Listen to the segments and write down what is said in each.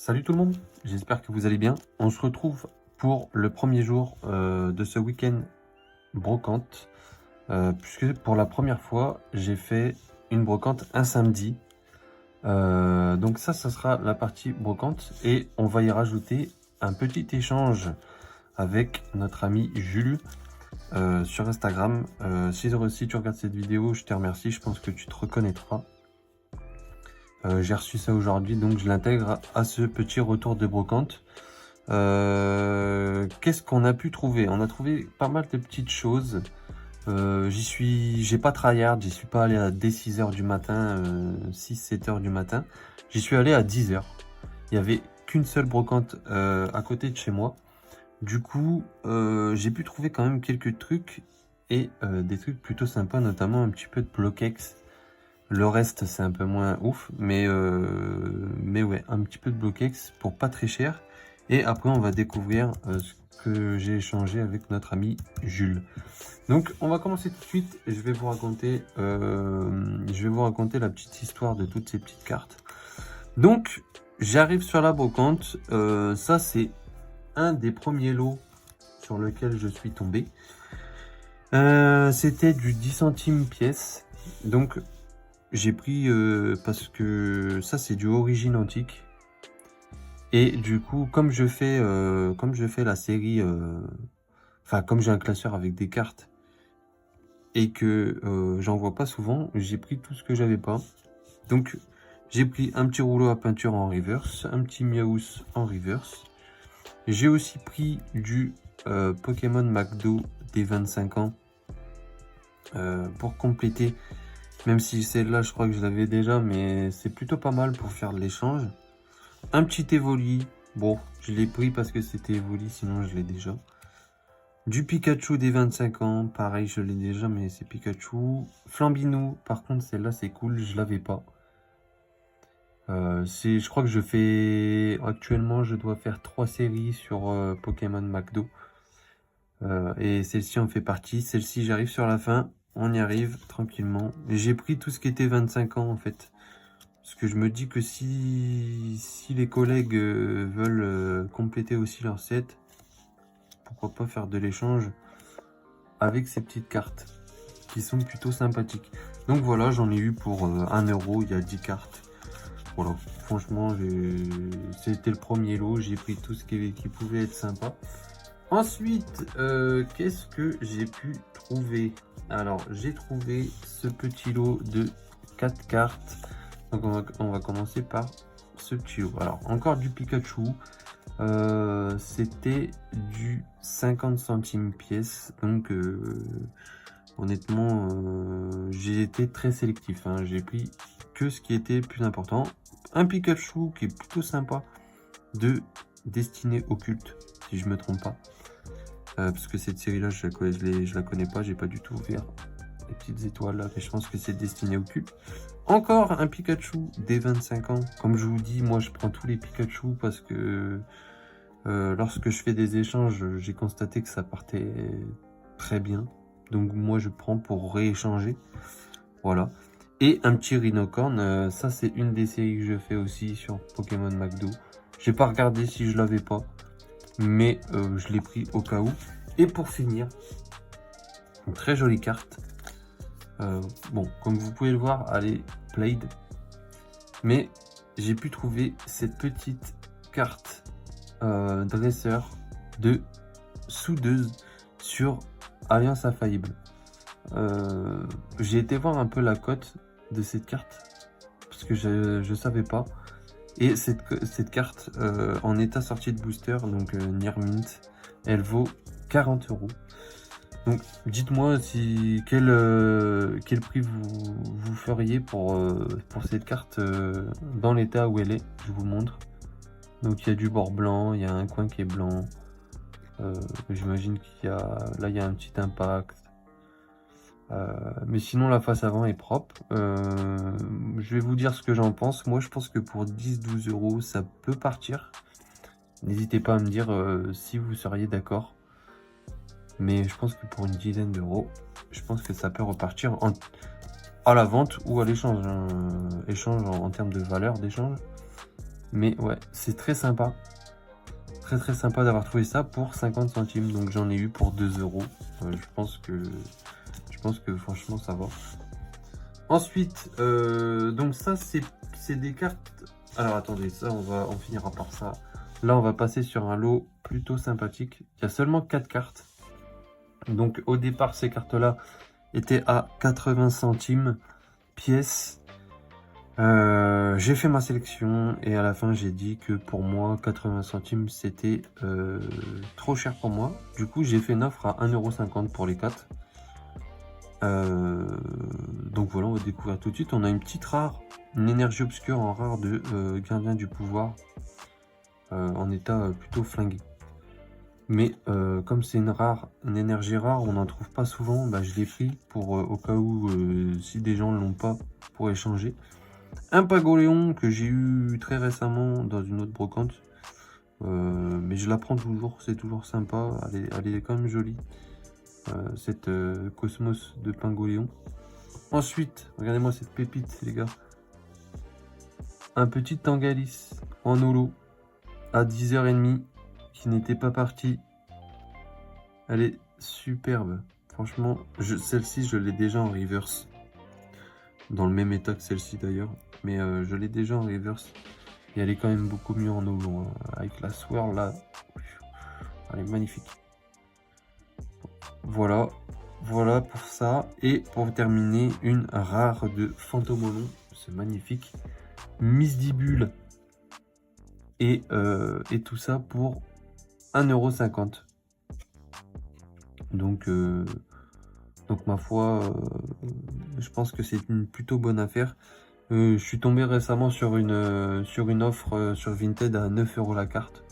Salut tout le monde, j'espère que vous allez bien. On se retrouve pour le premier jour de ce week-end brocante, puisque pour la première fois, j'ai fait une brocante un samedi. Donc ça sera la partie brocante et on va y rajouter un petit échange avec notre ami Jules sur Instagram. Si tu regardes cette vidéo, je te remercie, je pense que tu te reconnaîtras. J'ai reçu ça aujourd'hui, donc je l'intègre à ce petit retour de brocante. Qu'est-ce qu'on a pu trouver? On a trouvé pas mal de petites choses. J'ai pas tryhard, j'y suis pas allé dès 6h du matin, 6-7h du matin. J'y suis allé à 10h. Il y avait qu'une seule brocante à côté de chez moi. Du coup, j'ai pu trouver quand même quelques trucs et des trucs plutôt sympas, notamment un petit peu de Bloquex. Le reste, c'est un peu moins ouf, mais ouais, un petit peu de Bloquex pour pas très cher. Et après, on va découvrir ce que j'ai échangé avec notre ami Jules. Donc, on va commencer tout de suite. Je vais vous raconter la petite histoire de toutes ces petites cartes. Donc, j'arrive sur la brocante. Ça, c'est un des premiers lots sur lequel je suis tombé. C'était du 10 centimes pièce. Donc, j'ai pris parce que ça c'est du origine antique et du coup comme je fais la série comme j'ai un classeur avec des cartes et que j'en vois pas souvent, j'ai pris tout ce que j'avais pas. Donc j'ai pris un petit rouleau à peinture en reverse, un petit Miaus en reverse. J'ai aussi pris du Pokémon McDo des 25 ans pour compléter. Même si celle-là, je crois que je l'avais déjà, mais c'est plutôt pas mal pour faire de l'échange. Un petit Evoli. Bon, je l'ai pris parce que c'était Evoli, sinon je l'ai déjà. Du Pikachu des 25 ans. Pareil, je l'ai déjà, mais c'est Pikachu. Flambino. Par contre, celle-là, c'est cool, je l'avais pas. Je crois que je fais... Actuellement, je dois faire 3 séries sur Pokémon McDo. Et celle-ci en fait partie. Celle-ci, j'arrive sur la fin. On y arrive tranquillement. J'ai pris tout ce qui était 25 ans en fait. Parce que je me dis que si les collègues veulent compléter aussi leur set, pourquoi pas faire de l'échange avec ces petites cartes qui sont plutôt sympathiques. Donc voilà, j'en ai eu pour 1 euro, il y a 10 cartes. Voilà, franchement, c'était le premier lot, j'ai pris tout ce qui pouvait être sympa. Ensuite, qu'est-ce que j'ai pu trouver? Alors, j'ai trouvé ce petit lot de 4 cartes. Donc, on va commencer par ce petit lot. Alors, encore du Pikachu. C'était du 50 centimes pièce. Donc, honnêtement, j'ai été très sélectif. Hein. J'ai pris que ce qui était plus important. Un Pikachu qui est plutôt sympa de Destinée Occulte, si je me trompe pas. Parce que cette série là je la connais pas, j'ai pas du tout ouvert les petites étoiles là, mais je pense que c'est Destinée Occulte. Encore un Pikachu des 25 ans. Comme je vous dis, moi je prends tous les Pikachu parce que lorsque je fais des échanges, j'ai constaté que ça partait très bien. Donc moi je prends pour rééchanger. Voilà. Et un petit Rhinocorn, ça c'est une des séries que je fais aussi sur Pokémon McDo. J'ai pas regardé si je l'avais pas, mais je l'ai pris au cas où. Et pour finir, une très jolie carte. Bon, comme vous pouvez le voir, elle est played. Mais j'ai pu trouver cette petite carte dresseur de soudeuse sur Alliance Infaillible. J'ai été voir un peu la cote de cette carte parce que je savais pas. Et cette carte en état sortie de booster, donc Near Mint, elle vaut 40 euros. Donc dites-moi quel prix vous feriez pour cette carte dans l'état où elle est. Je vous montre. Donc il y a du bord blanc, il y a un coin qui est blanc. J'imagine qu'il y a là il y a un petit impact. Mais sinon la face avant est propre. Je vais vous dire ce que j'en pense. Moi je pense que pour 10-12 euros ça peut partir. N'hésitez pas à me dire si vous seriez d'accord. Mais je pense que pour une dizaine d'euros, je pense que ça peut repartir à la vente ou à l'échange. Échange en termes de valeur d'échange. Mais ouais, c'est très sympa. Très sympa d'avoir trouvé ça pour 50 centimes. Donc j'en ai eu pour 2 €. Je pense que franchement ça va. Ensuite, donc ça c'est des cartes. Alors attendez, ça on finira par ça. Là on va passer sur un lot plutôt sympathique. Il y a seulement 4 cartes. Donc au départ ces cartes-là étaient à 80 centimes pièce. J'ai fait ma sélection et à la fin j'ai dit que pour moi 80 centimes c'était trop cher pour moi. Du coup j'ai fait une offre à 1,50 € pour les 4. Donc voilà, on va découvrir tout de suite. On a une petite rare, une énergie obscure en rare de gardien du pouvoir en état plutôt flingué. Mais comme c'est une énergie rare, on n'en trouve pas souvent, bah, je l'ai pris pour au cas où si des gens ne l'ont pas pour échanger. Un Pagoléon que j'ai eu très récemment dans une autre brocante. Mais je la prends toujours, c'est toujours sympa. Elle est quand même jolie. Cette Cosmos de Pingoléon. Ensuite, regardez-moi cette pépite, les gars. Un petit Tangalis en holo à 10h30 qui n'était pas parti. Elle est superbe. Franchement, celle-ci, je l'ai déjà en reverse. Dans le même état que celle-ci d'ailleurs. Mais je l'ai déjà en reverse. Et elle est quand même beaucoup mieux en holo. Hein. Avec la swirl là. Elle est magnifique. Voilà. Voilà pour ça. Et pour terminer, une rare de Fantomolon. C'est magnifique. Misdibule. Et tout ça pour 1,50 €. Donc ma foi, je pense que c'est une plutôt bonne affaire. Je suis tombé récemment sur une offre sur Vinted à 9 € la carte.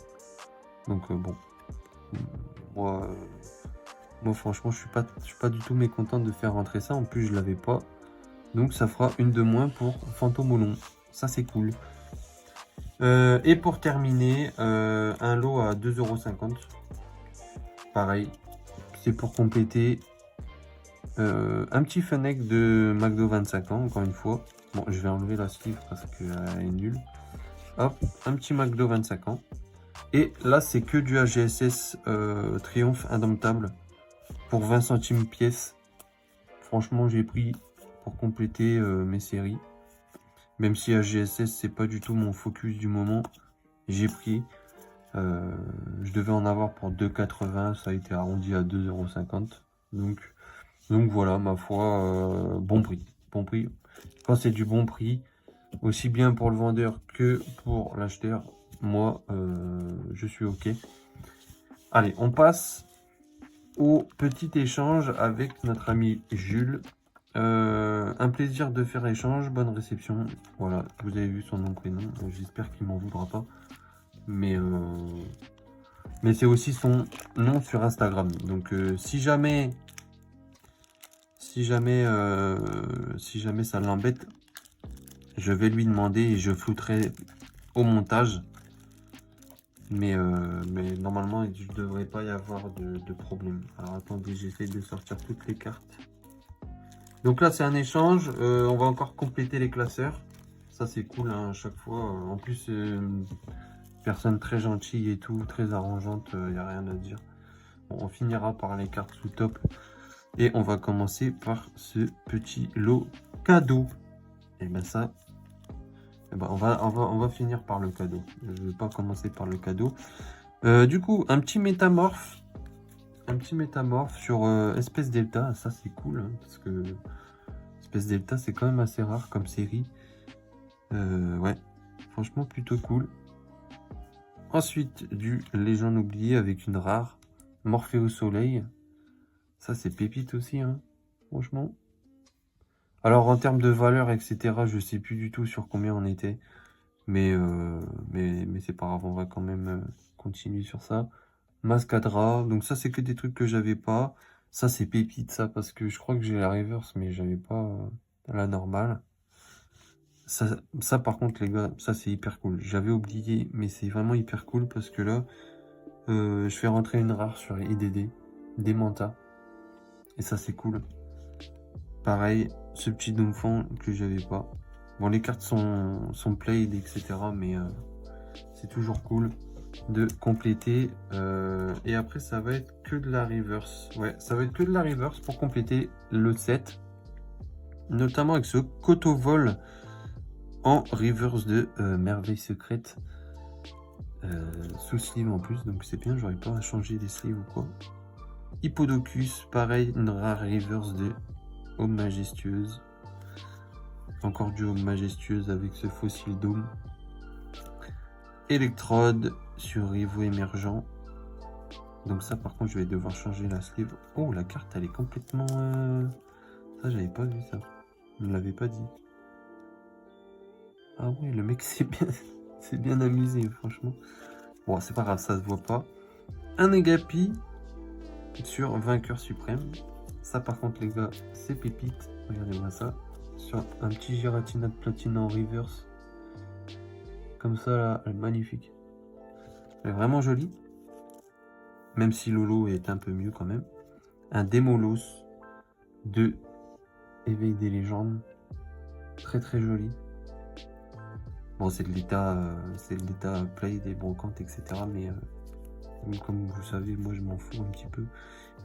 Donc bon, moi, franchement je suis pas du tout mécontent de faire rentrer ça. En plus je l'avais pas. Donc ça fera une de moins pour Fantomolon. Ça c'est cool. Et pour terminer, un lot à 2,50 €. Pareil, c'est pour compléter un petit Fennec de McDo 25 ans, encore une fois. Bon, je vais enlever la sleeve parce qu'elle est nulle. Hop, un petit McDo 25 ans. Et là, c'est que du AGSS Triomphe Indomptable pour 20 centimes pièce. Franchement, j'ai pris pour compléter mes séries. Même si AGSS, c'est pas du tout mon focus du moment, j'ai pris. Je devais en avoir pour 2,80 €, ça a été arrondi à 2,50 €. Donc voilà, ma foi, bon prix. Bon prix. Quand c'est du bon prix, aussi bien pour le vendeur que pour l'acheteur, moi, je suis OK. Allez, on passe au petit échange avec notre ami Jules. Un plaisir de faire échange, bonne réception. Voilà, vous avez vu son nom, prénom. J'espère qu'il m'en voudra pas. Mais c'est aussi son nom sur Instagram. Donc si jamais ça l'embête, je vais lui demander et je flouterai au montage. Mais normalement, il ne devrait pas y avoir de problème. Alors attendez, j'essaie de sortir toutes les cartes. Donc là, c'est un échange. On va encore compléter les classeurs. Ça, c'est cool hein, à chaque fois. En plus, personne très gentille et tout, très arrangeante, il n'y a rien à dire. Bon, on finira par les cartes sous top. Et on va commencer par ce petit lot cadeau. Et ben ça, on va finir par le cadeau. Je ne vais pas commencer par le cadeau. Du coup, un petit métamorphe. Un petit métamorphe sur Espèce Delta. Ça, c'est cool. Hein, parce que Espèce Delta, c'est quand même assez rare comme série. Ouais, franchement, plutôt cool. Ensuite, du Légende oubliée avec une rare. Morpheus Soleil. Ça, c'est pépite aussi. Hein, franchement. Alors, en termes de valeur, etc., je sais plus du tout sur combien on était. Mais c'est pas grave, on va quand même continuer sur ça. Mascadra, donc ça c'est que des trucs que j'avais pas. Ça c'est pépite ça parce que je crois que j'ai la reverse mais j'avais pas la normale. Ça par contre les gars, ça c'est hyper cool. J'avais oublié mais c'est vraiment hyper cool parce que là je fais rentrer une rare sur IDD, des Manta. Et ça c'est cool. Pareil, ce petit Donphan que j'avais pas. Bon les cartes sont played etc. C'est toujours cool de compléter. Et après, ça va être que de la reverse. Ouais, ça va être que de la reverse pour compléter le set. Notamment avec ce Cotovol en reverse de Merveille Secrète. Sous sleeve en plus, donc c'est bien, j'aurais pas à changer les sleeves ou quoi. Hippodocus, pareil, une rare reverse de Homme Majestueuse. Encore du Homme Majestueuse avec ce fossile dôme. Électrode sur Rivo émergent. Donc ça par contre je vais devoir changer la sleeve. Oh, la carte elle est complètement... Ça j'avais pas vu ça. On ne l'avait pas dit. Ah ouais, le mec c'est bien amusé franchement. Bon, c'est pas grave, ça se voit pas. Un Agapi sur Vainqueur Suprême. Ça par contre les gars, c'est pépite. Regardez-moi ça. Sur un petit Giratina de platine en reverse. Comme ça là, elle est magnifique. Elle est vraiment jolie. Même si Lolo est un peu mieux quand même. Un Démolos de Éveil des légendes. Très très joli. Bon, c'est de l'état play des brocantes, etc. Mais comme vous savez, moi je m'en fous un petit peu.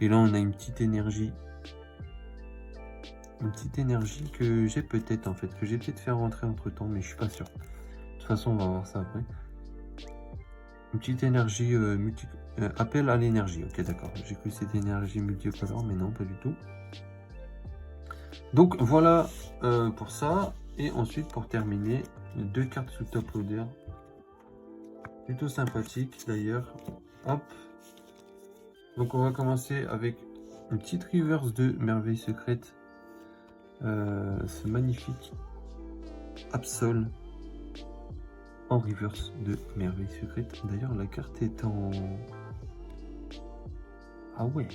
Et là, on a une petite énergie. Une petite énergie que j'ai peut-être en fait. Que j'ai peut-être fait rentrer entre temps, mais je suis pas sûr. De toute façon, on va voir ça après. Une petite énergie appel à l'énergie. Ok, d'accord. J'ai cru que c'était énergie multicolore, mais non, pas du tout. Donc voilà pour ça. Et ensuite, pour terminer, 2 cartes sous top loader. Plutôt sympathique d'ailleurs. Hop. Donc on va commencer avec une petite reverse de Merveille Secrète. Ce magnifique Absol en reverse de Merveille Secrète. D'ailleurs la carte est en... Ah ouais.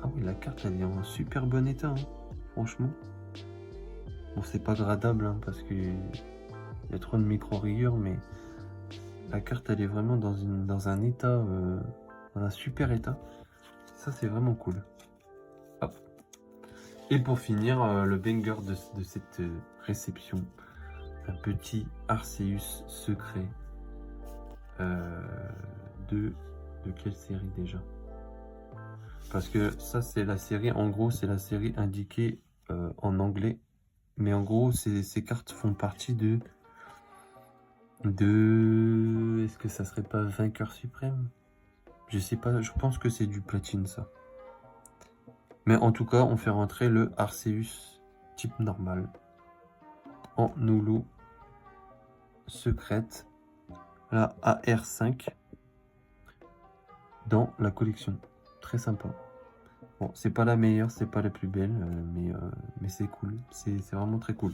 Ah oui, la carte elle est en super bon état, hein, franchement. Bon, c'est pas gradable hein, parce que il y a trop de micro-rayures, mais la carte elle est vraiment dans un état, dans un super état. Ça c'est vraiment cool. Hop. Et pour finir, le banger de cette réception, un petit Arceus secret. De quelle série déjà? Parce que ça c'est la série, en gros c'est la série indiquée en anglais. Mais en gros, ces cartes font partie de... Est-ce que ça serait pas Vainqueur Suprême? Je sais pas, je pense que c'est du platine, ça. Mais en tout cas, on fait rentrer le Arceus type normal. En Nolo secrète. La AR5. Dans la collection. Très sympa. Bon, c'est pas la meilleure, c'est pas la plus belle, mais c'est cool. C'est vraiment très cool.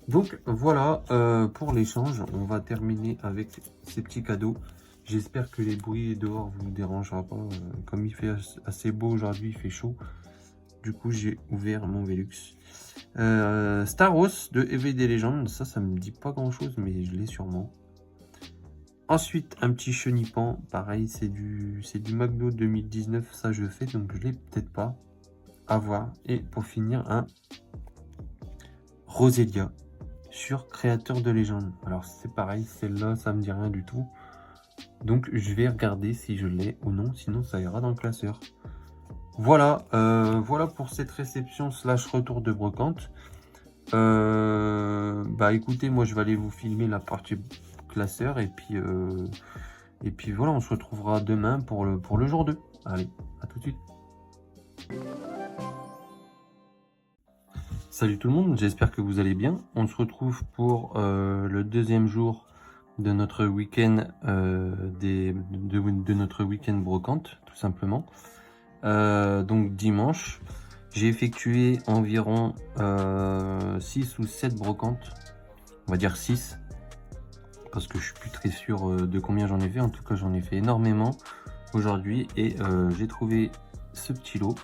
Donc voilà pour l'échange. On va terminer avec ces petits cadeaux. J'espère que les bruits dehors vous dérangera pas. Comme il fait assez beau aujourd'hui, il fait chaud. Du coup, j'ai ouvert mon Velux. Staros de Éveil des légendes. Ça me dit pas grand chose, mais je l'ai sûrement. Ensuite, un petit Chenipan, pareil, c'est du Magno 2019, ça je fais, donc je l'ai peut-être pas. À voir. Et pour finir, un Roselia sur Créateur de légende. Alors c'est pareil, celle-là, ça me dit rien du tout. Donc je vais regarder si je l'ai ou non, sinon ça ira dans le classeur. Voilà, voilà pour cette réception slash retour de brocante. Bah écoutez, moi je vais aller vous filmer la partie classeur et puis voilà, on se retrouvera demain pour le jour 2. Allez, à tout de suite. Salut tout le monde, j'espère que vous allez bien. On se retrouve pour le deuxième jour de notre week-end de notre week-end brocante, tout simplement. Donc dimanche, j'ai effectué environ 6 ou 7 brocantes, on va dire 6. Parce que je suis plus très sûr de combien j'en ai fait. En tout cas, j'en ai fait énormément aujourd'hui. Et j'ai trouvé ce petit lot.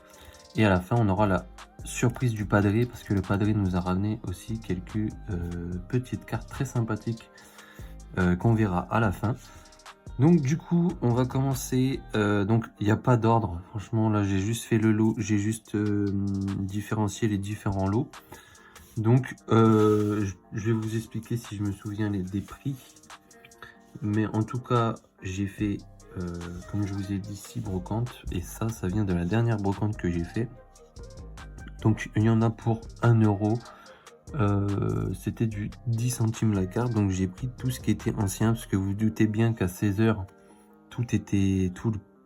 Et à la fin, on aura la surprise du padré. Parce que le padré nous a ramené aussi quelques petites cartes très sympathiques qu'on verra à la fin. Donc du coup, on va commencer. Donc il n'y a pas d'ordre. Franchement, là, j'ai juste fait le lot. J'ai juste différencié les différents lots. Donc, je vais vous expliquer si je me souviens des prix. Mais en tout cas, j'ai fait, comme je vous ai dit, 6 brocantes. Et ça vient de la dernière brocante que j'ai fait. Donc, il y en a pour 1 euro. C'était du 10 centimes la carte. Donc, j'ai pris tout ce qui était ancien. Parce que vous doutez bien qu'à 16 h, tout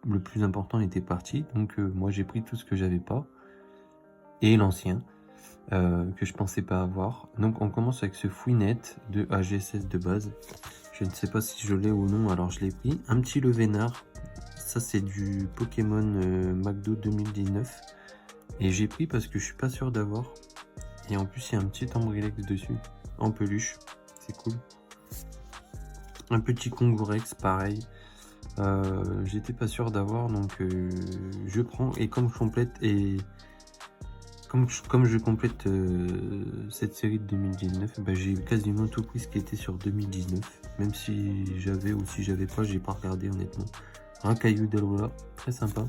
le plus important était parti. Donc, moi, j'ai pris tout ce que j'avais pas. Et l'ancien. Que je pensais pas avoir. Donc, on commence avec ce Fouinette de AG16 de base. Je ne sais pas si je l'ai ou non, alors je l'ai pris. Un petit Levénard, ça c'est du Pokémon McDo 2019. Et j'ai pris parce que je suis pas sûr d'avoir. Et en plus il y a un petit Ambrilex dessus, en peluche, c'est cool. Un petit Kongourex, pareil. J'étais pas sûr d'avoir, donc je prends. Et comme je complète, comme je complète cette série de 2019, bah, j'ai quasiment tout pris ce qui était sur 2019. Même si j'avais ou si j'avais pas, j'ai pas regardé honnêtement. Un caillou d'Alola, très sympa.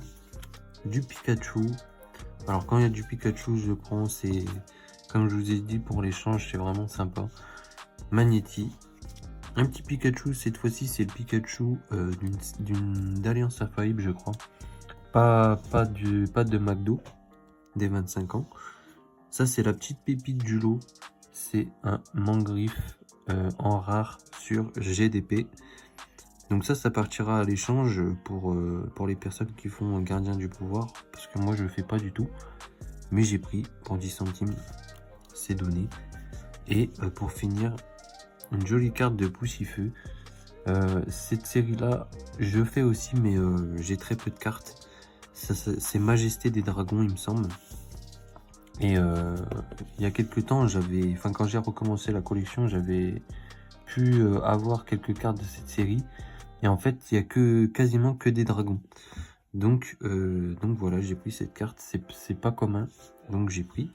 Du Pikachu. Alors quand il y a du Pikachu, je prends, c'est comme je vous ai dit pour l'échange, c'est vraiment sympa. Magnéti. Un petit Pikachu, cette fois-ci c'est le Pikachu d'Alliance Infaillible, je crois. Pas de McDo des 25 ans. Ça c'est la petite pépite du lot. C'est un Mangriffe en rare sur GDP. Donc ça partira à l'échange pour les personnes qui font Gardien du Pouvoir. Parce que moi je le fais pas du tout. Mais j'ai pris pour 10 centimes. C'est donné. Et pour finir, une jolie carte de Poussifeu. Cette série là, je fais aussi mais j'ai très peu de cartes. C'est Majesté des Dragons il me semble. Et il y a quelques temps, quand j'ai recommencé la collection, j'avais pu avoir quelques cartes de cette série. Et en fait, il y a quasiment que des dragons. Donc voilà, j'ai pris cette carte. C'est pas commun, donc j'ai pris.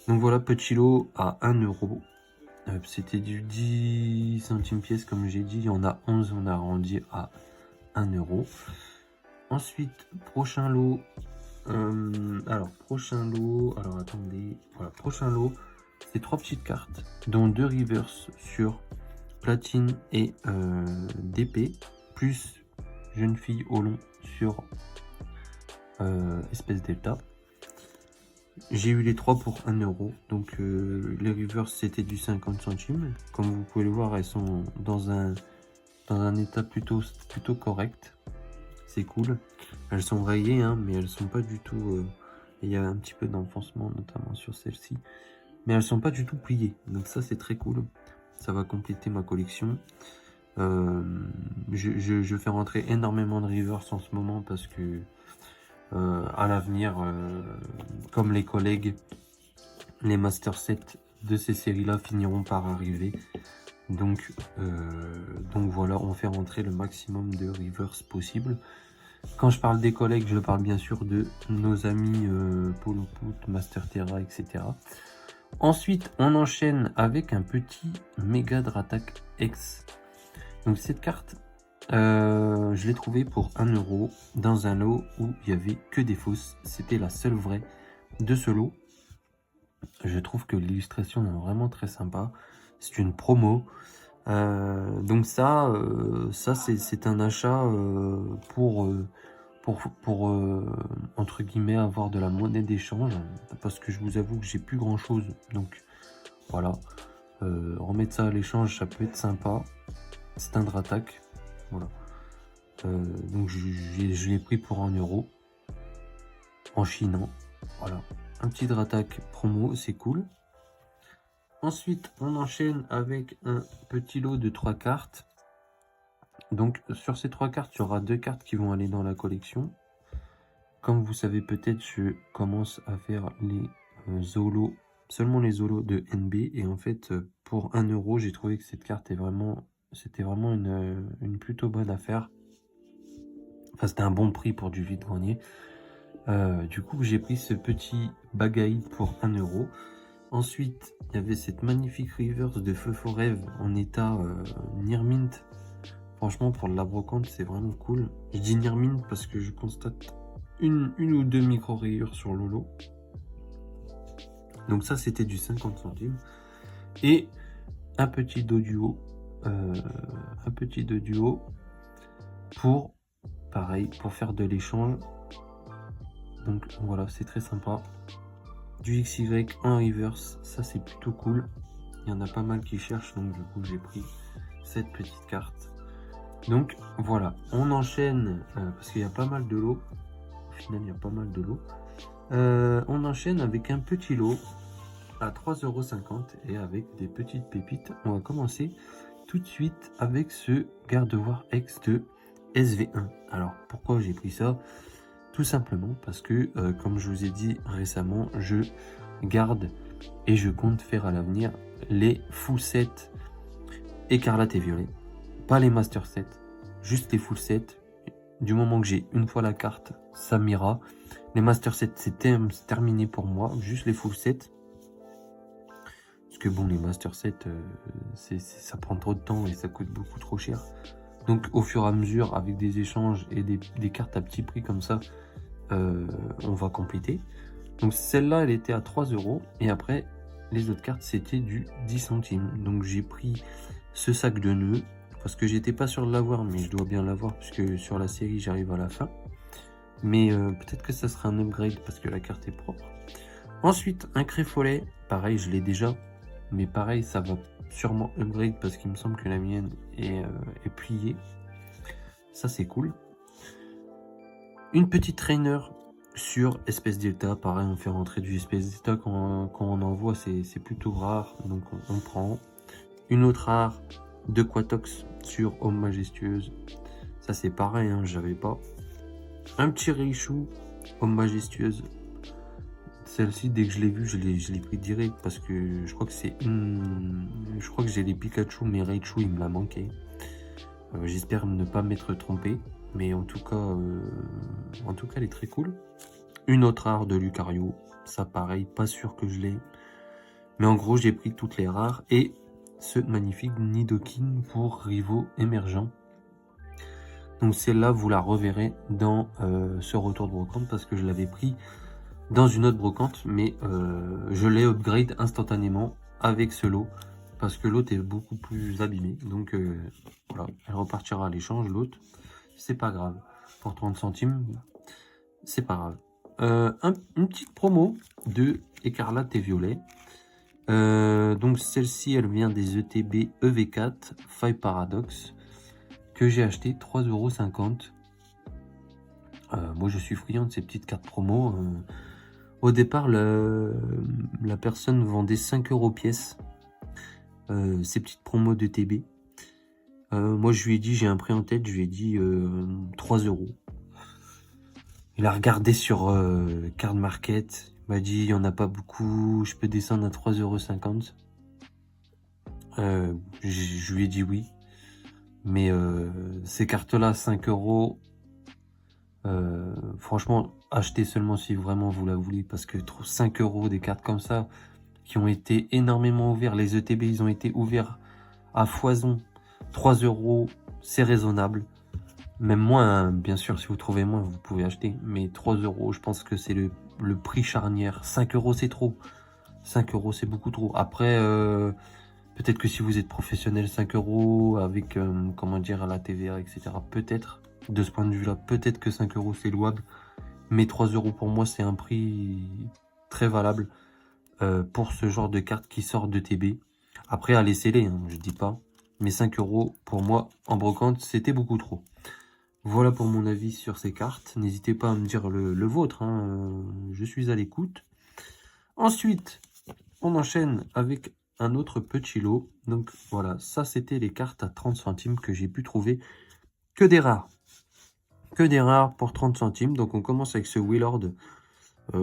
Donc voilà, petit lot à 1 euro. C'était du 10 centimes pièce, comme j'ai dit. Il y en a 11, on a arrondi à 1 euro. Ensuite, prochain lot. Alors attendez, voilà, prochain lot, c'est 3 petites cartes, dont 2 reverse sur platine et DP, plus jeune fille au long sur espèce delta. J'ai eu les 3 pour 1 euro, donc les reverse c'était du 50 centimes. Comme vous pouvez le voir, elles sont dans un état plutôt correct. C'est cool. Elles sont rayées, hein, mais elles sont pas du tout... il y a un petit peu d'enfoncement, notamment sur celle-ci. Mais elles sont pas du tout pliées. Donc ça, c'est très cool. Ça va compléter ma collection. Je fais rentrer énormément de reverse en ce moment parce que à l'avenir, comme les collègues, les Master 7 de ces séries-là finiront par arriver. Donc voilà, on fait rentrer le maximum de reverse possible. Quand je parle des collègues, je parle bien sûr de nos amis Polopout, Master Terra, etc. Ensuite, on enchaîne avec un petit Mega Dratak X. Donc cette carte, je l'ai trouvée pour 1 euro dans un lot où il n'y avait que des fausses. C'était la seule vraie de ce lot. Je trouve que l'illustration est vraiment très sympa. C'est une promo. Donc ça c'est un achat pour entre guillemets avoir de la monnaie d'échange, parce que je vous avoue que j'ai plus grand chose, donc voilà, remettre ça à l'échange, ça peut être sympa. C'est un Dratak, voilà. Donc je l'ai pris pour 1 euro en chinant, voilà, un petit Dratak promo, c'est cool. Ensuite on enchaîne avec un petit lot de 3 cartes. Donc sur ces 3 cartes, il y aura 2 cartes qui vont aller dans la collection. Comme vous savez peut-être, je commence à faire les Zolos, seulement les Zolos de NB. Et en fait, pour 1 euro, j'ai trouvé que cette carte c'était vraiment une plutôt bonne affaire. Enfin, c'était un bon prix pour du vide-grenier. Du coup, j'ai pris ce petit Bagaïd pour 1 euro. Ensuite, il y avait cette magnifique reverse de Feu Rêve en état Near Mint. Franchement, pour de la brocante, c'est vraiment cool. Je dis Near Mint parce que je constate une ou deux micro-rayures sur le lot. Donc ça, c'était du 50 centimes. Et un petit dos duo. Un petit dos duo pour, pareil, pour faire de l'échange. Donc voilà, c'est très sympa. Du XY en reverse, ça c'est plutôt cool. Il y en a pas mal qui cherchent, donc du coup j'ai pris cette petite carte. Donc voilà, on enchaîne, parce qu'il y a pas mal de lots. Au final, il y a pas mal de lots. On enchaîne avec un petit lot à 3,50 € et avec des petites pépites. On va commencer tout de suite avec ce garde-voir X de SV1. Alors pourquoi j'ai pris ça? Tout simplement parce que, comme je vous ai dit récemment, je garde et je compte faire à l'avenir les full sets écarlate et violet. Pas les master sets, juste les full sets. Du moment que j'ai une fois la carte, ça m'ira. Les master sets, c'est terminé pour moi. Juste les full sets. Parce que bon, les master sets, ça prend trop de temps et ça coûte beaucoup trop cher. Donc au fur et à mesure, avec des échanges et des cartes à petit prix comme ça, on va compléter. Donc celle-là, elle était à 3 € et après les autres cartes c'était du 10 centimes. Donc j'ai pris ce sac de nœuds parce que j'étais pas sûr de l'avoir, mais je dois bien l'avoir puisque sur la série j'arrive à la fin. Mais peut-être que ça sera un upgrade parce que la carte est propre. Ensuite un créfolet, pareil je l'ai déjà, mais pareil ça va sûrement upgrade parce qu'il me semble que la mienne est pliée. Ça c'est cool. Une petite trainer sur espèce delta, pareil on fait rentrer du espèce delta quand on en voit, c'est plutôt rare, donc on prend. Une autre rare de Quatox sur Homme Majestueuse, ça c'est pareil, hein, j'avais pas. Un petit Raichu Homme Majestueuse, celle-ci dès que je l'ai vue je l'ai pris direct parce que je crois que je crois que j'ai les Pikachu, mais Raichu il me l'a manqué. J'espère ne pas m'être trompé, mais en tout cas elle est très cool. Une autre rare de Lucario, ça pareil, pas sûr que je l'ai, mais en gros j'ai pris toutes les rares et ce magnifique Nidoking pour rivaux émergents. Donc celle-là vous la reverrez dans ce retour de brocante parce que je l'avais pris dans une autre brocante, mais je l'ai upgrade instantanément avec ce lot parce que l'autre est beaucoup plus abîmé. Donc voilà, elle repartira à l'échange, l'autre, c'est pas grave. Pour 30 centimes, c'est pas grave. Une petite promo de écarlate et violet. Donc celle-ci, elle vient des ETB EV4 Five Paradox que j'ai acheté 3,50 €. Moi, je suis friand de ces petites cartes promo. Au départ, la personne vendait 5 € pièce ces petites promos de TB. Moi, je lui ai dit, j'ai un prix en tête, je lui ai dit 3 €. Il a regardé sur Card Market, il m'a dit il n'y en a pas beaucoup, je peux descendre à 3,50 €. Je lui ai dit oui, mais ces cartes-là, 5 €, franchement, achetez seulement si vraiment vous la voulez, parce que 5 € des cartes comme ça, qui ont été énormément ouverts, les ETB, ils ont été ouverts à foison, 3 €, c'est raisonnable. Même moins, hein, bien sûr, si vous trouvez moins, vous pouvez acheter. Mais 3 €, je pense que c'est le prix charnière. 5 € c'est trop. 5 € c'est beaucoup trop. Après, peut-être que si vous êtes professionnel, 5 € avec, comment dire, la TVA, etc. Peut-être, de ce point de vue-là, peut-être que 5 € c'est louable. Mais 3 € pour moi, c'est un prix très valable pour ce genre de carte qui sort de TB. Après, à laisser-les, hein, je dis pas. Mais 5 € pour moi, en brocante, c'était beaucoup trop. Voilà pour mon avis sur ces cartes. N'hésitez pas à me dire le vôtre, hein. Je suis à l'écoute. Ensuite, on enchaîne avec un autre petit lot. Donc voilà, ça c'était les cartes à 30 centimes que j'ai pu trouver. Que des rares. Que des rares pour 30 centimes. Donc on commence avec ce Willard.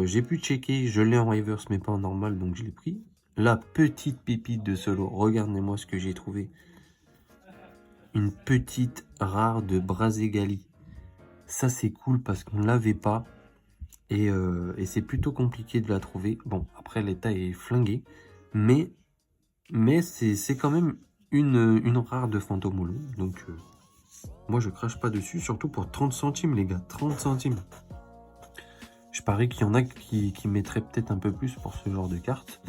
J'ai pu checker, je l'ai en reverse mais pas en normal, donc je l'ai pris. La petite pépite de ce lot. Regardez-moi ce que j'ai trouvé. Une petite rare de Brazegali. Ça c'est cool parce qu'on ne l'avait pas et c'est plutôt compliqué de la trouver. Bon, après l'état est flingué, mais c'est quand même une rare de Fantomolo. Donc moi je crache pas dessus, surtout pour 30 centimes les gars, 30 centimes. Je parie qu'il y en a qui mettraient peut-être un peu plus pour ce genre de carte.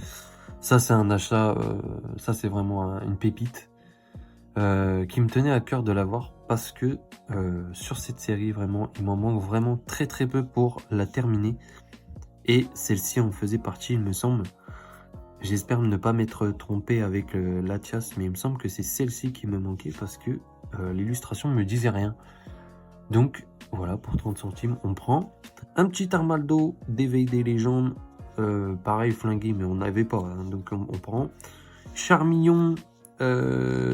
Ça, c'est un achat, ça, c'est vraiment une pépite qui me tenait à cœur de l'avoir parce que sur cette série, vraiment, il m'en manque vraiment très très peu pour la terminer. Et celle-ci en faisait partie, il me semble. J'espère ne pas m'être trompé avec Latias, mais il me semble que c'est celle-ci qui me manquait parce que l'illustration ne me disait rien. Donc voilà, pour 30 centimes, on prend un petit Armaldo DVD Légende, pareil flingué, mais on n'avait pas, hein, donc on prend Charmillon,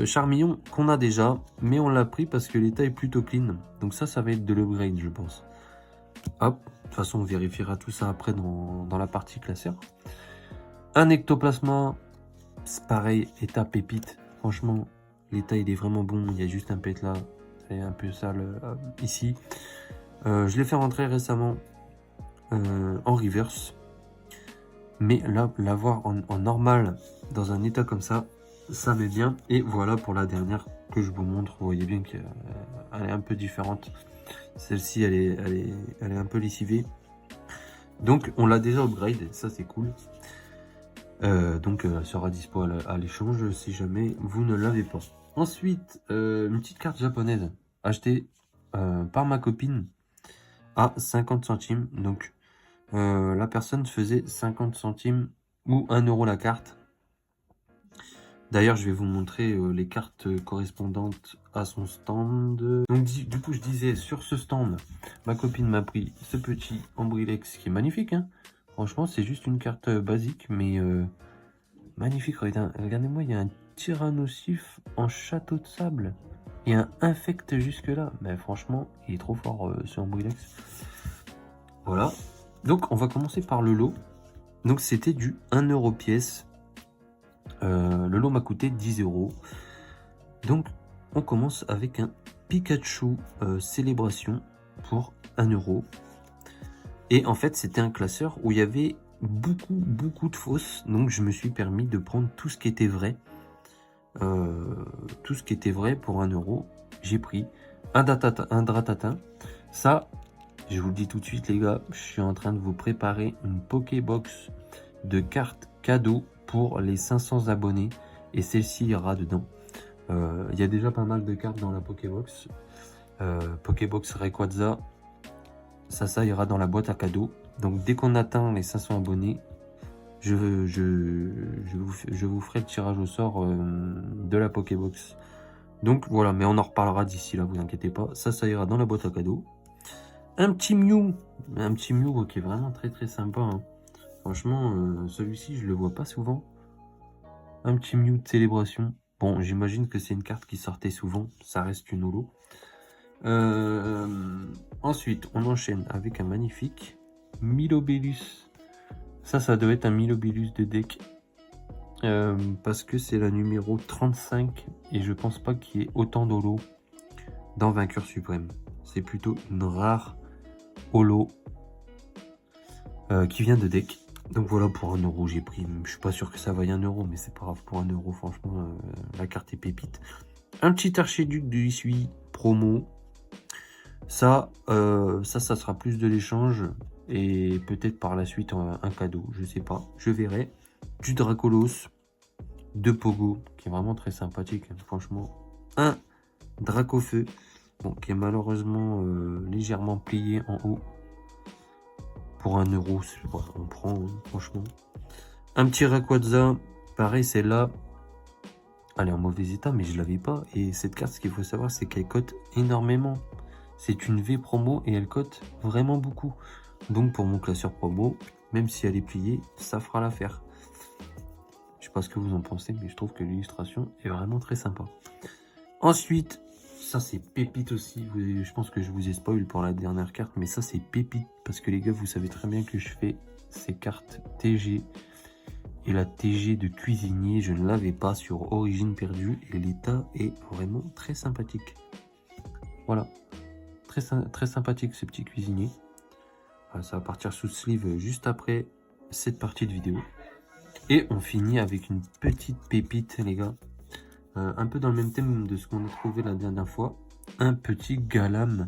Charmillon qu'on a déjà, mais on l'a pris parce que l'état est plutôt clean. Donc ça va être de l'upgrade, je pense. Hop, de toute façon, on vérifiera tout ça après dans la partie classeur. Un ectoplasma, c'est pareil, état pépite. Franchement, l'état il est vraiment bon. Il y a juste un pet là, c'est un peu sale ici. Je l'ai fait rentrer récemment en reverse. Mais là, l'avoir en normal, dans un état comme ça, ça met bien. Et voilà pour la dernière que je vous montre. Vous voyez bien qu'elle est un peu différente. Celle-ci, elle est un peu lessivée. Donc, on l'a déjà upgrade. Ça, c'est cool. Donc elle sera dispo à l'échange si jamais vous ne l'avez pas. Ensuite, une petite carte japonaise achetée par ma copine à 50 centimes. Donc la personne faisait 50 centimes ou 1 euro la carte. D'ailleurs, je vais vous montrer les cartes correspondantes à son stand. Donc du coup, je disais, sur ce stand, ma copine m'a pris ce petit Ambrilex qui est magnifique, hein. Franchement, c'est juste une carte basique, mais magnifique. Regardez-moi, il y a un Tyrannosif en château de sable et un infect jusque là. Mais franchement, il est trop fort ce Ambrilex. Voilà. Donc, on va commencer par le lot. Donc, c'était du 1 euro pièce. Le lot m'a coûté 10 euros. Donc, on commence avec un Pikachu Célébration pour 1 euro. Et en fait, c'était un classeur où il y avait beaucoup de fausses. Donc, je me suis permis de prendre tout ce qui était vrai. Tout ce qui était vrai pour 1 euro. J'ai pris un Dratatin. Ça, je vous le dis tout de suite, les gars, je suis en train de vous préparer une Pokébox de cartes cadeaux pour les 500 abonnés. Et celle-ci ira dedans. Il y a déjà pas mal de cartes dans la Pokébox. Pokébox Rayquaza. Ça ira dans la boîte à cadeaux. Donc dès qu'on atteint les 500 abonnés, je vous ferai le tirage au sort de la Pokébox. Donc voilà, mais on en reparlera d'ici là, vous inquiétez pas. Ça ira dans la boîte à cadeaux. Un petit Mew qui est vraiment très sympa, hein. Franchement, celui-ci, je le vois pas souvent. Un petit Mew de célébration. Bon, j'imagine que c'est une carte qui sortait souvent. Ça reste une holo. Ensuite, on enchaîne avec un magnifique Milobellus. Ça doit être un Milobellus de deck. Parce que c'est la numéro 35. Et je pense pas qu'il y ait autant d'holo dans Vainqueur Suprême. C'est plutôt une rare holo qui vient de deck. Donc voilà, pour 1 euro, j'ai pris. Je suis pas sûr que ça vaille 1 euro, mais c'est pas grave. Pour 1 euro, franchement, la carte est pépite. Un petit Archiduc de Issui promo. Ça sera plus de l'échange. Et peut-être par la suite un cadeau. Je sais pas. Je verrai. Du Dracolos. De Pogo. Qui est vraiment très sympathique. Franchement. Un Dracofeu. Bon, qui est malheureusement légèrement plié en haut. Pour 1 euro, on prend, hein, franchement. Un petit Rayquaza, pareil, celle-là, elle est en mauvais état, mais je l'avais pas. Et cette carte, ce qu'il faut savoir, c'est qu'elle cote énormément. C'est une V promo et elle cote vraiment beaucoup. Donc pour mon classeur promo, même si elle est pliée, ça fera l'affaire. Je sais pas ce que vous en pensez, mais je trouve que l'illustration est vraiment très sympa. Ensuite, ça c'est pépite aussi. Je pense que je vous ai spoil pour la dernière carte, mais ça c'est pépite parce que les gars, vous savez très bien que je fais ces cartes TG et la TG de cuisinier, je ne l'avais pas sur Origine Perdue et l'état est vraiment très sympathique. Voilà, très sympathique ce petit cuisinier. Ça va partir sous sleeve juste après cette partie de vidéo. Et on finit avec une petite pépite, les gars. Un peu dans le même thème de ce qu'on a trouvé la dernière fois. Un petit Galam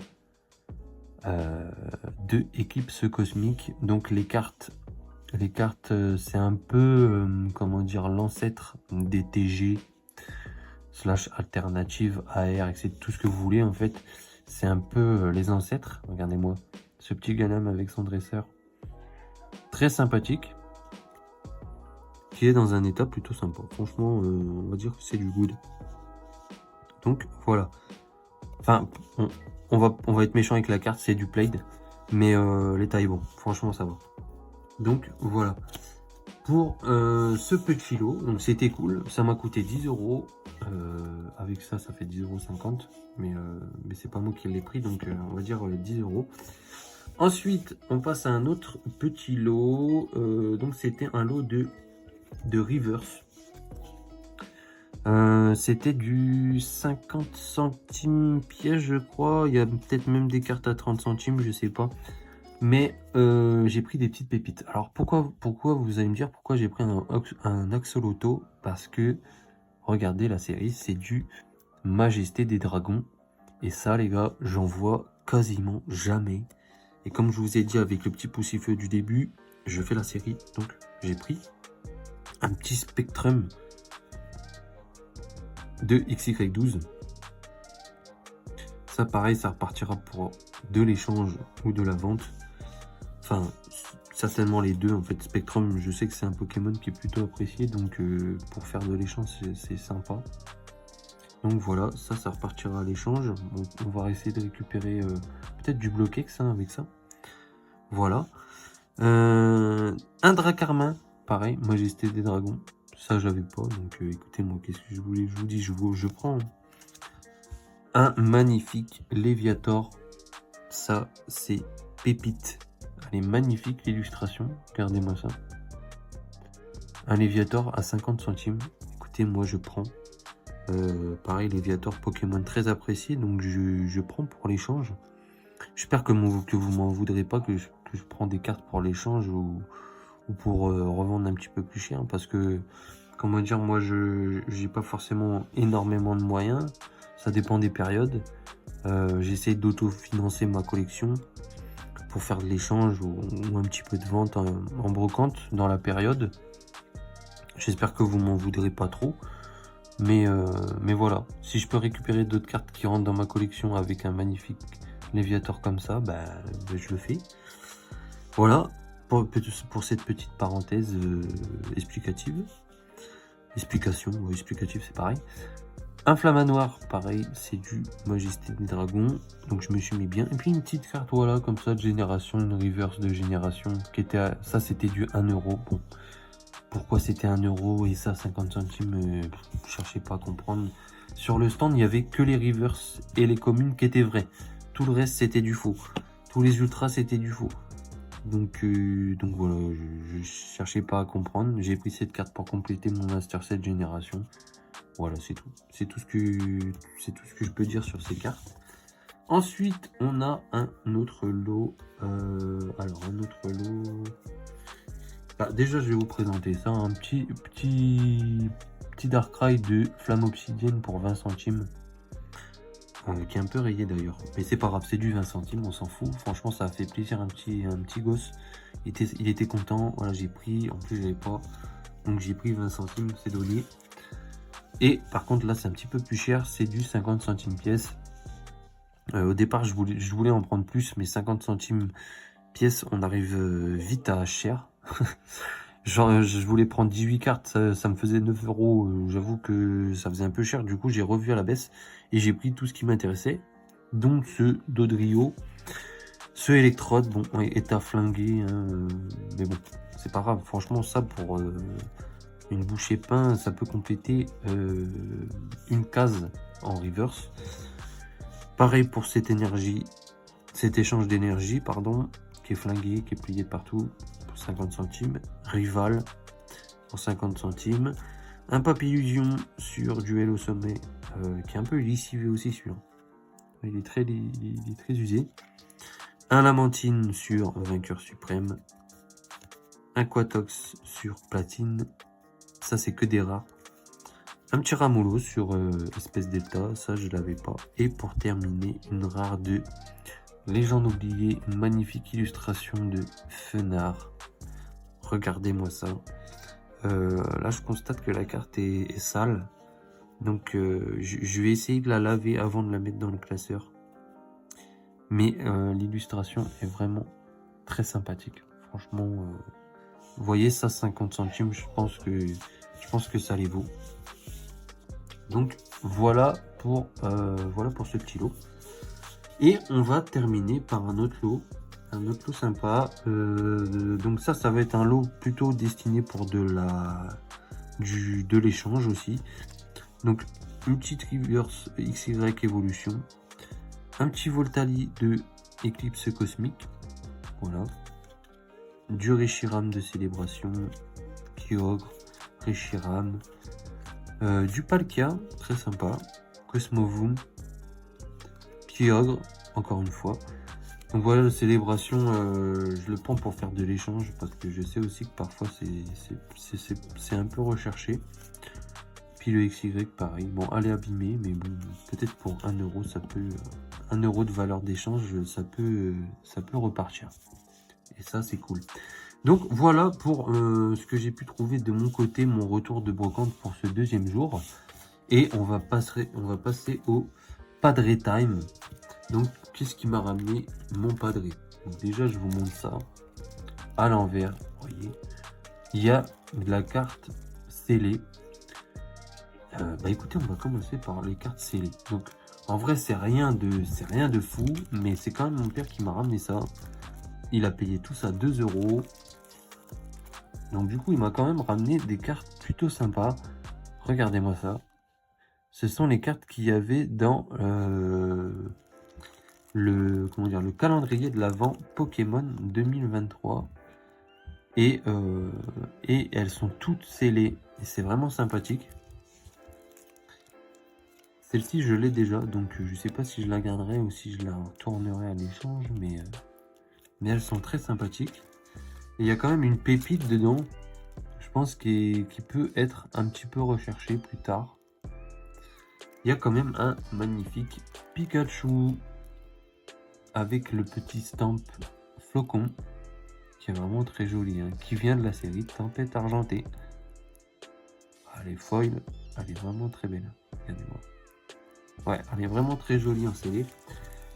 de Eclipse Cosmique. Donc les cartes c'est un peu, comment dire, l'ancêtre des TG, slash alternative, AR, etc. Tout ce que vous voulez, en fait. C'est un peu les ancêtres. Regardez-moi, ce petit Ganem avec son dresseur. Très sympathique. Qui est dans un état plutôt sympa. Franchement, on va dire que c'est du good. Donc, voilà. Enfin, on va être méchant avec la carte, c'est du played. Mais l'état est bon. Franchement, ça va. Donc, voilà. Pour ce petit lot, donc c'était cool. Ça m'a coûté 10 €. Avec ça, ça fait 10,50 €. Mais c'est pas moi qui l'ai pris, donc on va dire 10 €. Ensuite, on passe à un autre petit lot. Donc, c'était un lot de reverse. C'était du 50 centimes pièce, je crois. Il y a peut-être même des cartes à 30 centimes, je sais pas. Mais j'ai pris des petites pépites. Alors pourquoi vous allez me dire pourquoi j'ai pris un Axolotl? Parce que regardez la série, c'est du Majesté des Dragons. Et ça les gars, j'en vois quasiment jamais. Et comme je vous ai dit avec le petit poussifeu du début, je fais la série. Donc j'ai pris un petit Spectrum de XY12. Ça pareil, ça repartira pour de l'échange ou de la vente. Enfin, certainement les deux. En fait, Spectrum, je sais que c'est un Pokémon qui est plutôt apprécié. Donc pour faire de l'échange, c'est sympa. Donc voilà, ça repartira à l'échange. On va essayer de récupérer peut-être du Bloquex avec ça. Voilà. Un Dracarmin, pareil, Majesté des Dragons. Ça, j'avais pas. Donc écoutez, moi, qu'est-ce que je voulais? Je vous dis, je prends un magnifique Léviator. Ça, c'est pépite. Elle est magnifique, l'illustration. Regardez-moi ça. Un Léviator à 50 centimes. Écoutez, moi, je prends. Pareil, Léviator, Pokémon très apprécié. Donc, je prends pour l'échange. J'espère que vous m'en voudrez pas que je prends des cartes pour l'échange ou pour revendre un petit peu plus cher. Parce que, comment dire, moi, j'ai pas forcément énormément de moyens. Ça dépend des périodes. J'essaie d'autofinancer ma collection pour faire de l'échange ou un petit peu de vente en brocante dans la période. J'espère que vous m'en voudrez pas trop. Mais voilà, si je peux récupérer d'autres cartes qui rentrent dans ma collection avec un magnifique Léviator comme ça, je le fais. Voilà, pour cette petite parenthèse explicative. Explicative, c'est pareil. Un Flamanoir, pareil, c'est du Majesté des Dragons. Donc je me suis mis bien. Et puis une petite carte, voilà, comme ça, de génération, une reverse de génération. Qui était ça, c'était du 1 €. Bon, pourquoi c'était 1 € et ça 50 centimes, cherchez pas à comprendre. Sur le stand, il n'y avait que les reverse et les communes qui étaient vraies. Tout le reste, c'était du faux. Tous les ultras, c'était du faux. Donc voilà, je cherchais pas à comprendre. J'ai pris cette carte pour compléter mon Master 7 génération. Voilà, c'est tout. C'est tout ce que je peux dire sur ces cartes. Ensuite, on a un autre lot. Alors, un autre lot. Déjà, je vais vous présenter ça. Un petit Darkrai de Flamme Obsidienne pour 20 centimes. Qui est un peu rayé d'ailleurs. Mais c'est pas grave, c'est du 20 centimes, on s'en fout. Franchement, ça a fait plaisir un petit gosse. Il était content. Voilà, j'ai pris. En plus, j'avais pas. Donc, j'ai pris 20 centimes, c'est donné. Et par contre là c'est un petit peu plus cher, c'est du 50 centimes pièce. Au départ je voulais en prendre plus, mais 50 centimes pièce on arrive vite à cher. Genre je voulais prendre 18 cartes, ça me faisait 9 €. J'avoue que ça faisait un peu cher, du coup j'ai revu à la baisse et j'ai pris tout ce qui m'intéressait. Donc ce Dodrio, ce Électrode, bon état flingué, hein, mais bon c'est pas grave, franchement ça pour une bouchée pain, ça peut compléter une case en reverse. Pareil pour cette échange d'énergie, pardon, qui est flingué, qui est plié de partout pour 50 centimes. Rival pour 50 centimes. Un Papillusion sur Duel au sommet, qui est un peu lessivé aussi celui-là. Il est très usé. Un Lamentine sur Vainqueur Suprême. Un Quatox sur Platine. Ça, c'est que des rares. Un petit Ramolo sur Espèce Delta. Ça, je l'avais pas. Et pour terminer, une rare de Légende oubliée, une magnifique illustration de Fenard. Regardez-moi ça. Là, je constate que la carte est sale. Donc, je vais essayer de la laver avant de la mettre dans le classeur. Mais l'illustration est vraiment très sympathique. Franchement, vous voyez ça, 50 centimes, je pense que ça les vaut. Donc, voilà pour ce petit lot. Et on va terminer par un autre lot sympa. Donc ça va être un lot plutôt destiné pour de l'échange aussi. Donc une petite Reverse XY Evolution, un petit Voltali de Éclipse Cosmique, voilà, du Reshiram de Célébration, Kyogre, Reshiram, du Palkia, très sympa, Cosmovoom, Kyogre, encore une fois. Donc voilà, la célébration, je le prends pour faire de l'échange parce que je sais aussi que parfois c'est un peu recherché. Puis le XY, pareil. Bon, elle est abîmée, mais bon, peut-être pour 1 euro, ça peut, 1 euro de valeur d'échange, ça peut repartir. Et ça, c'est cool. Donc voilà pour ce que j'ai pu trouver de mon côté, mon retour de brocante pour ce deuxième jour. Et on va passer au Padre Time. Donc, qu'est-ce qui m'a ramené mon Padre? Donc déjà, je vous montre ça à l'envers. Vous voyez, il y a de la carte scellée. Écoutez, on va commencer par les cartes scellées. Donc, en vrai, c'est rien de fou, mais c'est quand même mon père qui m'a ramené ça. Il a payé tout ça 2 euros. Donc, du coup, il m'a quand même ramené des cartes plutôt sympas. Regardez-moi ça. Ce sont les cartes qu'il y avait dans le calendrier de l'Avent Pokémon 2023. Et elles sont toutes scellées. Et c'est vraiment sympathique. Celle-ci, je l'ai déjà, donc je sais pas si je la garderai ou si je la retournerai à l'échange, mais elles sont très sympathiques. Et il y a quand même une pépite dedans, je pense, qui peut être un petit peu recherchée plus tard. Il y a quand même un magnifique Pikachu avec le petit stamp flocon, qui est vraiment très joli, hein, qui vient de la série Tempête Argentée. Ah, les foils, elle est vraiment très belle, regardez-moi. Ouais, elle est vraiment très jolie en scellé.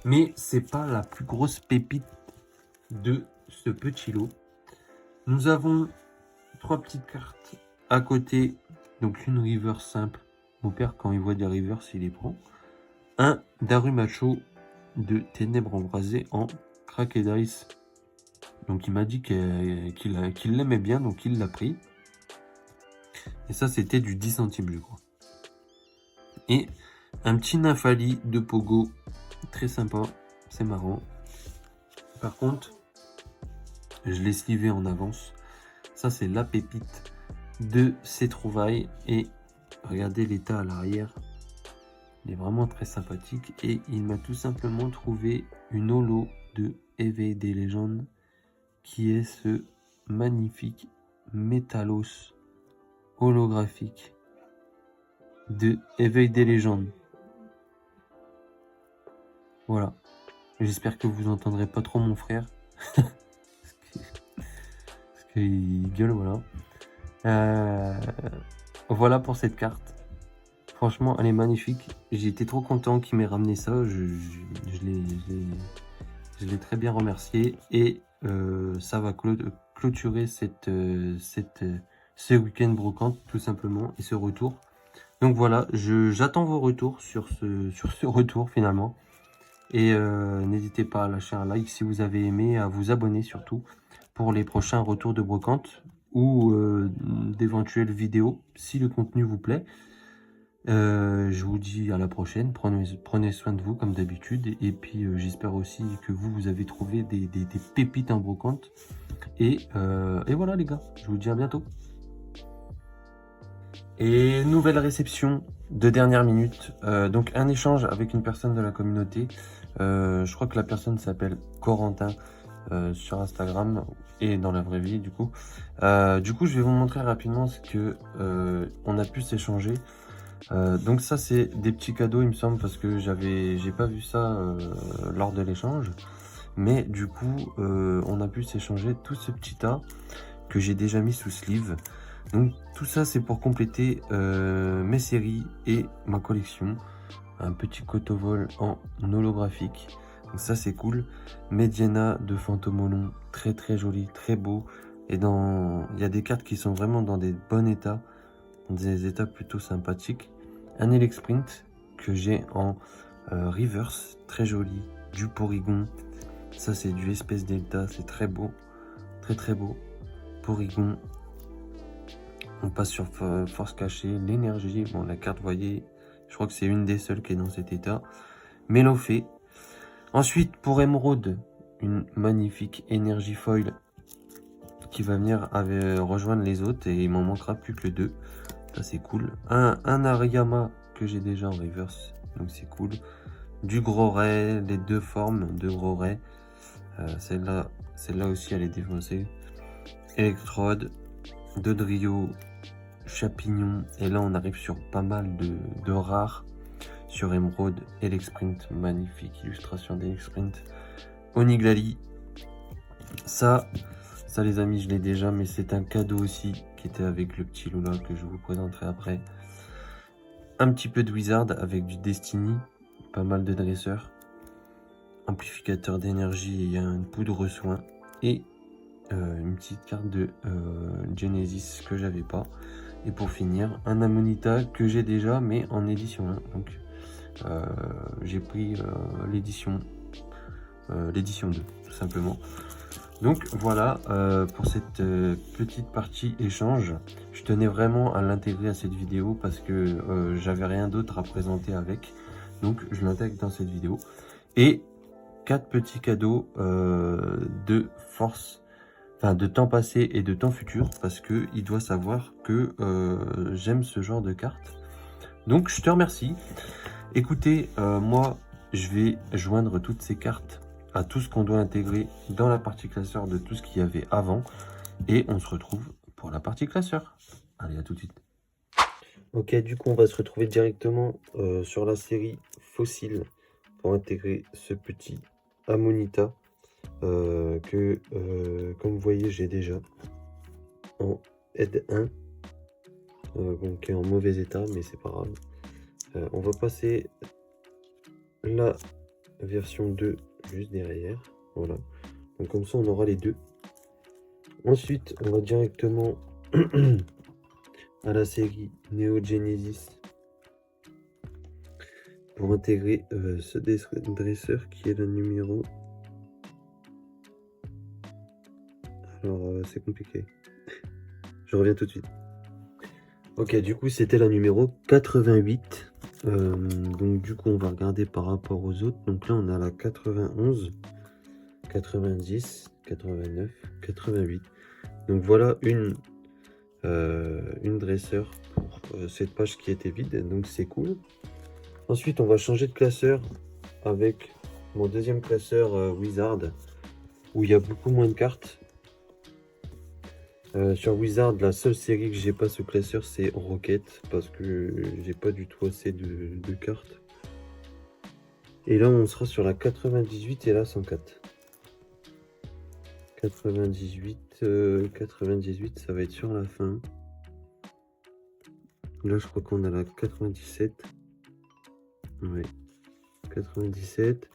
Mais c'est pas la plus grosse pépite de ce petit lot. Nous avons 3 petites cartes à côté. Donc une reverse simple. Mon père, quand il voit des reverse, il les prend. Un Darumacho de Ténèbres Embrasées en Crack Dice. Donc il m'a dit qu'il l'aimait bien, donc il l'a pris. Et ça, c'était du 10 centimes, je crois. Et un petit Nymphali de Pogo, très sympa, c'est marrant. Par contre, je l'ai slivé en avance. Ça, c'est la pépite de ses trouvailles. Et regardez l'état à l'arrière. Il est vraiment très sympathique. Et il m'a tout simplement trouvé une holo de Éveil des légendes, qui est ce magnifique Métalos holographique de Éveil des légendes. Voilà. J'espère que vous entendrez pas trop mon frère. Parce qu'il gueule, voilà. Voilà pour cette carte. Franchement, elle est magnifique. J'ai été trop content qu'il m'ait ramené ça. Je l'ai très bien remercié. Et ça va clôturer ce week-end brocante, tout simplement, et ce retour. Donc voilà, j'attends vos retours sur ce retour finalement. Et n'hésitez pas à lâcher un like si vous avez aimé, à vous abonner surtout pour les prochains retours de brocante ou d'éventuelles vidéos si le contenu vous plaît. Je vous dis à la prochaine, prenez soin de vous comme d'habitude, et puis j'espère aussi que vous avez trouvé des pépites en brocante. Et voilà les gars, je vous dis à bientôt. Et nouvelle réception de dernière minute, donc un échange avec une personne de la communauté. Je crois que la personne s'appelle Corentin sur Instagram et dans la vraie vie du coup. Je vais vous montrer rapidement ce que on a pu s'échanger. Donc ça c'est des petits cadeaux il me semble, parce que j'ai pas vu ça lors de l'échange. Mais du coup, on a pu s'échanger tout ce petit tas que j'ai déjà mis sous sleeve. Donc tout ça, c'est pour compléter mes séries et ma collection. Un petit cotovol en holographique. Donc ça, c'est cool. Mediana de Fantômolon, très très joli, très beau. Et il y a des cartes qui sont vraiment dans des bons états, des états plutôt sympathiques. Un Elexprint que j'ai en reverse, très joli. Du Porygon, ça c'est du espèce delta, c'est très beau, très très beau. Porygon, on passe sur force cachée, l'énergie, bon la carte, vous voyez, je crois que c'est une des seules qui est dans cet état. Mélophée. Ensuite, pour Émeraude, une magnifique énergie foil qui va venir rejoindre les autres, et il m'en manquera plus que 2. Ça c'est cool. Un Ariyama que j'ai déjà en reverse, donc c'est cool. Du gros ray, les 2 formes de gros ray. Celle-là aussi elle est défoncée. Electrode, Dodrio, Chapignon, et là on arrive sur pas mal de rares. Sur Émeraude, Elexprint, magnifique illustration d'Elexprint. Oniglali, ça les amis, je l'ai déjà, mais c'est un cadeau aussi qui était avec le petit Lola que je vous présenterai après. Un petit peu de Wizard avec du Destiny, pas mal de dresseurs, amplificateur d'énergie et un poudre soin, et une petite carte de Genesis que j'avais pas. Et pour finir, un Amonita que j'ai déjà, mais en édition 1. Donc j'ai pris l'édition 2 tout simplement. Donc voilà pour cette petite partie échange. Je tenais vraiment à l'intégrer à cette vidéo parce que j'avais rien d'autre à présenter avec, donc je l'intègre dans cette vidéo. Et 4 petits cadeaux de force, enfin de temps passé et de temps futur, parce que il doit savoir que j'aime ce genre de cartes. Donc je te remercie. Écoutez, moi, je vais joindre toutes ces cartes à tout ce qu'on doit intégrer dans la partie classeur de tout ce qu'il y avait avant. Et on se retrouve pour la partie classeur. Allez, à tout de suite. Ok, du coup, on va se retrouver directement sur la série Fossile pour intégrer ce petit Amonita que, comme vous voyez, j'ai déjà en aide 1. Bon, qui est en mauvais état, mais c'est pas grave. On va passer la version 2 juste derrière, voilà, donc comme ça on aura les deux. Ensuite on va directement à la série Neo Genesis pour intégrer ce dresseur qui est le numéro, alors c'est compliqué, je reviens tout de suite. Ok, du coup c'était la numéro 88. Donc du coup on va regarder par rapport aux autres. Donc là on a la 91, 90, 89, 88. Donc voilà une dresseur pour cette page qui était vide, donc c'est cool. Ensuite on va changer de classeur avec mon deuxième classeur Wizard, où il y a beaucoup moins de cartes. Sur Wizard, la seule série que j'ai pas ce classeur, c'est Rocket, parce que j'ai pas du tout assez de cartes. Et là, on sera sur la 98 et la 104. 98, 98, ça va être sur la fin. Là, je crois qu'on a la 97. Ouais. 97.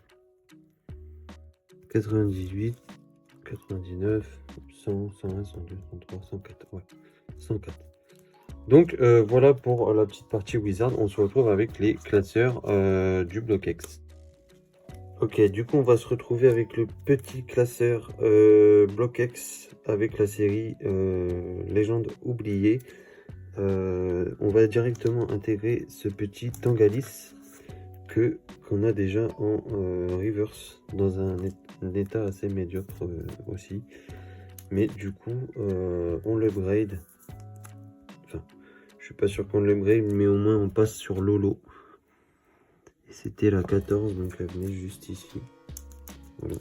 98. 99. 100, 101, 102, 103, 104. Ouais. 104. Donc, voilà pour la petite partie Wizard. On se retrouve avec les classeurs du bloc X. Ok, du coup, on va se retrouver avec le petit classeur bloc X avec la série Légende oubliée. On va directement intégrer ce petit Tangalis qu'on a déjà en reverse dans un état assez médiocre aussi. Mais du coup, on l'upgrade. Enfin, je suis pas sûr qu'on l'upgrade, mais au moins on passe sur Lolo. Et c'était la 14, donc elle venait juste ici. Voilà.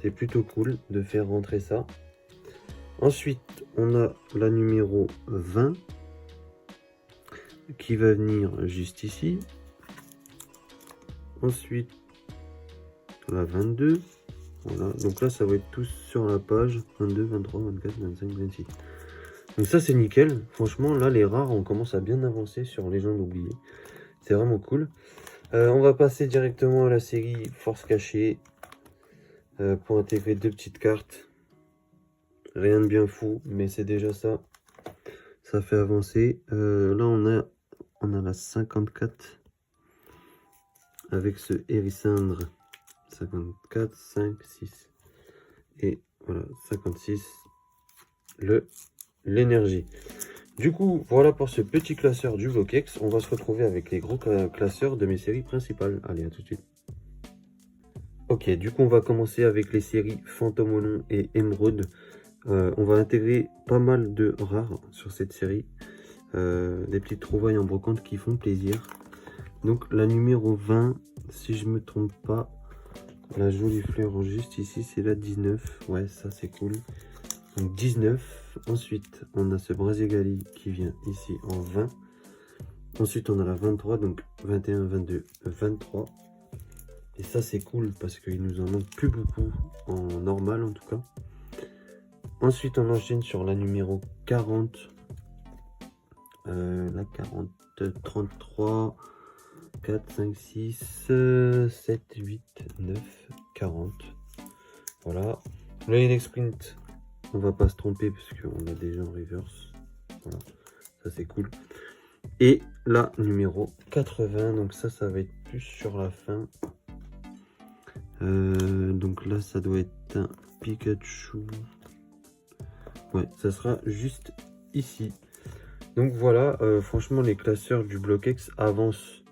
C'est plutôt cool de faire rentrer ça. Ensuite, on a la numéro 20 qui va venir juste ici. Ensuite, la 22. Voilà, donc là ça va être tous sur la page 22, 23, 24, 25, 26. Donc ça c'est nickel. Franchement là les rares on commence à bien avancer sur Légendes oubliées. C'est vraiment cool. On va passer directement à la série Force cachée. Pour intégrer 2 petites cartes. Rien de bien fou, mais c'est déjà ça. Ça fait avancer. Là on a la 54 avec ce Hérissindre. 54, 5, 6. Et voilà, 56, l'énergie. Du coup, voilà pour ce petit classeur du Bloquex. On va se retrouver avec les gros classeurs de mes séries principales. Allez, à tout de suite. Ok, du coup, on va commencer avec les séries Fantôme et Émeraude. On va intégrer pas mal de rares sur cette série. Des petites trouvailles en brocante qui font plaisir. Donc, la numéro 20, si je me trompe pas, la jolie fleur juste ici, c'est la 19. Ouais, ça c'est cool. Donc 19. Ensuite, on a ce Brasigali qui vient ici en 20. Ensuite, on a la 23, donc 21, 22, 23. Et ça, c'est cool parce qu'il nous en manque plus beaucoup en normal en tout cas. Ensuite, on enchaîne sur la numéro 40. La 40, 33, 4, 5, 6, 7, 8, 9, 40. Voilà. Le Inex Sprint, on va pas se tromper parce qu'on a déjà en reverse. Voilà, ça c'est cool. Et la numéro 80, donc ça va être plus sur la fin. Donc là, ça doit être un Pikachu. Ouais, ça sera juste ici. Donc voilà, franchement, les classeurs du Bloquex avancent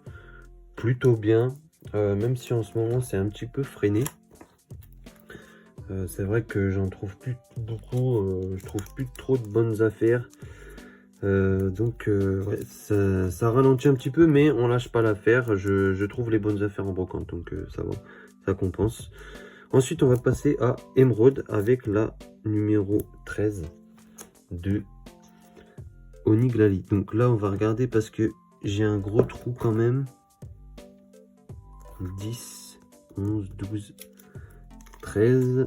plutôt bien. Même si en ce moment, c'est un petit peu freiné. C'est vrai que j'en trouve plus beaucoup, je trouve plus trop de bonnes affaires. Ouais, ça ralentit un petit peu, mais on lâche pas l'affaire. Je trouve les bonnes affaires en brocante, donc ça va, ça compense. Ensuite, on va passer à Émeraude avec la numéro 13 de Oniglali. Donc là, on va regarder parce que j'ai un gros trou quand même. 10, 11, 12, 13,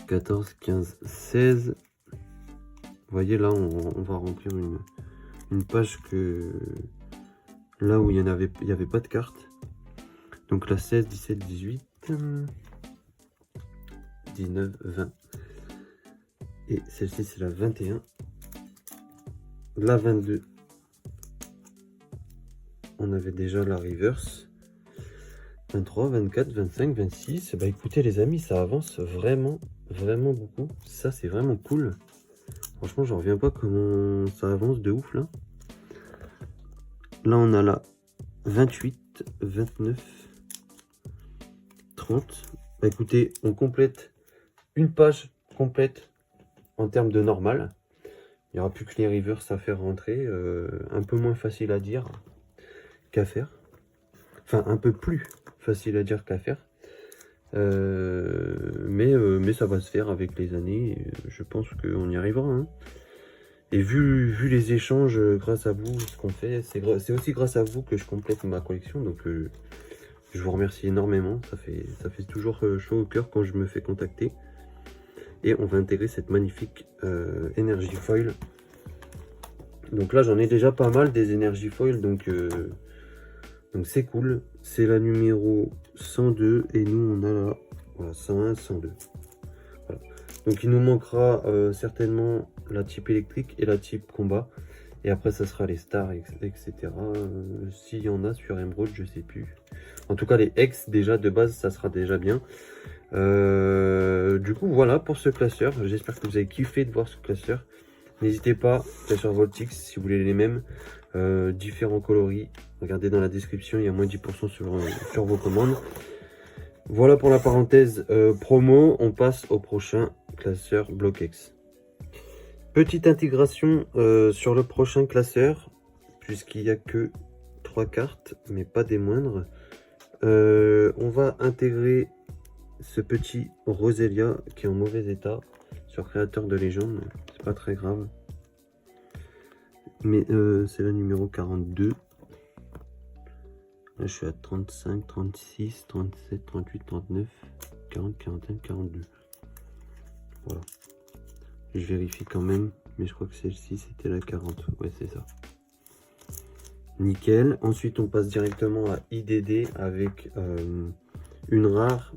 14, 15, 16. Vous voyez, là, on va remplir une page que là où il n'y avait pas de carte. Donc la 16, 17, 18, 19, 20. Et celle-ci, c'est la 21. La 22. On avait déjà la reverse. 23, 24, 25, 26. Bah écoutez les amis, ça avance vraiment, vraiment beaucoup. Ça, c'est vraiment cool. Franchement, j'en reviens pas comment ça avance de ouf là. Là, on a la 28, 29, 30. Bah écoutez, on complète une page complète en termes de normal. Il n'y aura plus que les reverse à faire rentrer. Un peu moins facile à dire qu'à faire. Enfin, un peu plus facile à dire qu'à faire. Mais ça va se faire avec les années. Je pense qu'on y arrivera. Hein. Et vu les échanges grâce à vous, ce qu'on fait, c'est aussi grâce à vous que je complète ma collection. Donc je vous remercie énormément. Ça fait toujours chaud au cœur quand je me fais contacter. Et on va intégrer cette magnifique Energy Foil. Donc là, j'en ai déjà pas mal des Energy Foil. Donc c'est cool. C'est la numéro 102. Et nous, on a la voilà, 101, 102. Voilà. Donc il nous manquera certainement la type électrique et la type combat. Et après, ça sera les stars, etc. S'il y en a sur Emerald, je sais plus. En tout cas, les X, déjà, de base, ça sera déjà bien. Du coup, voilà pour ce classeur. J'espère que vous avez kiffé de voir ce classeur. N'hésitez pas, classeur Voltix, si vous voulez les mêmes. Différents coloris. Regardez dans la description, il y a moins 10% sur vos commandes. Voilà pour la parenthèse promo. On passe au prochain classeur Bloquex. Petite intégration sur le prochain classeur, puisqu'il n'y a que 3 cartes, mais pas des moindres. On va intégrer ce petit Roselia qui est en mauvais état sur créateur de légende. C'est pas très grave. Mais c'est la numéro 42. Là, je suis à 35, 36, 37, 38, 39, 40, 41, 42. Voilà. Je vérifie quand même, mais je crois que celle-ci, c'était la 40. Ouais, c'est ça. Nickel. Ensuite, on passe directement à IDD avec une rare.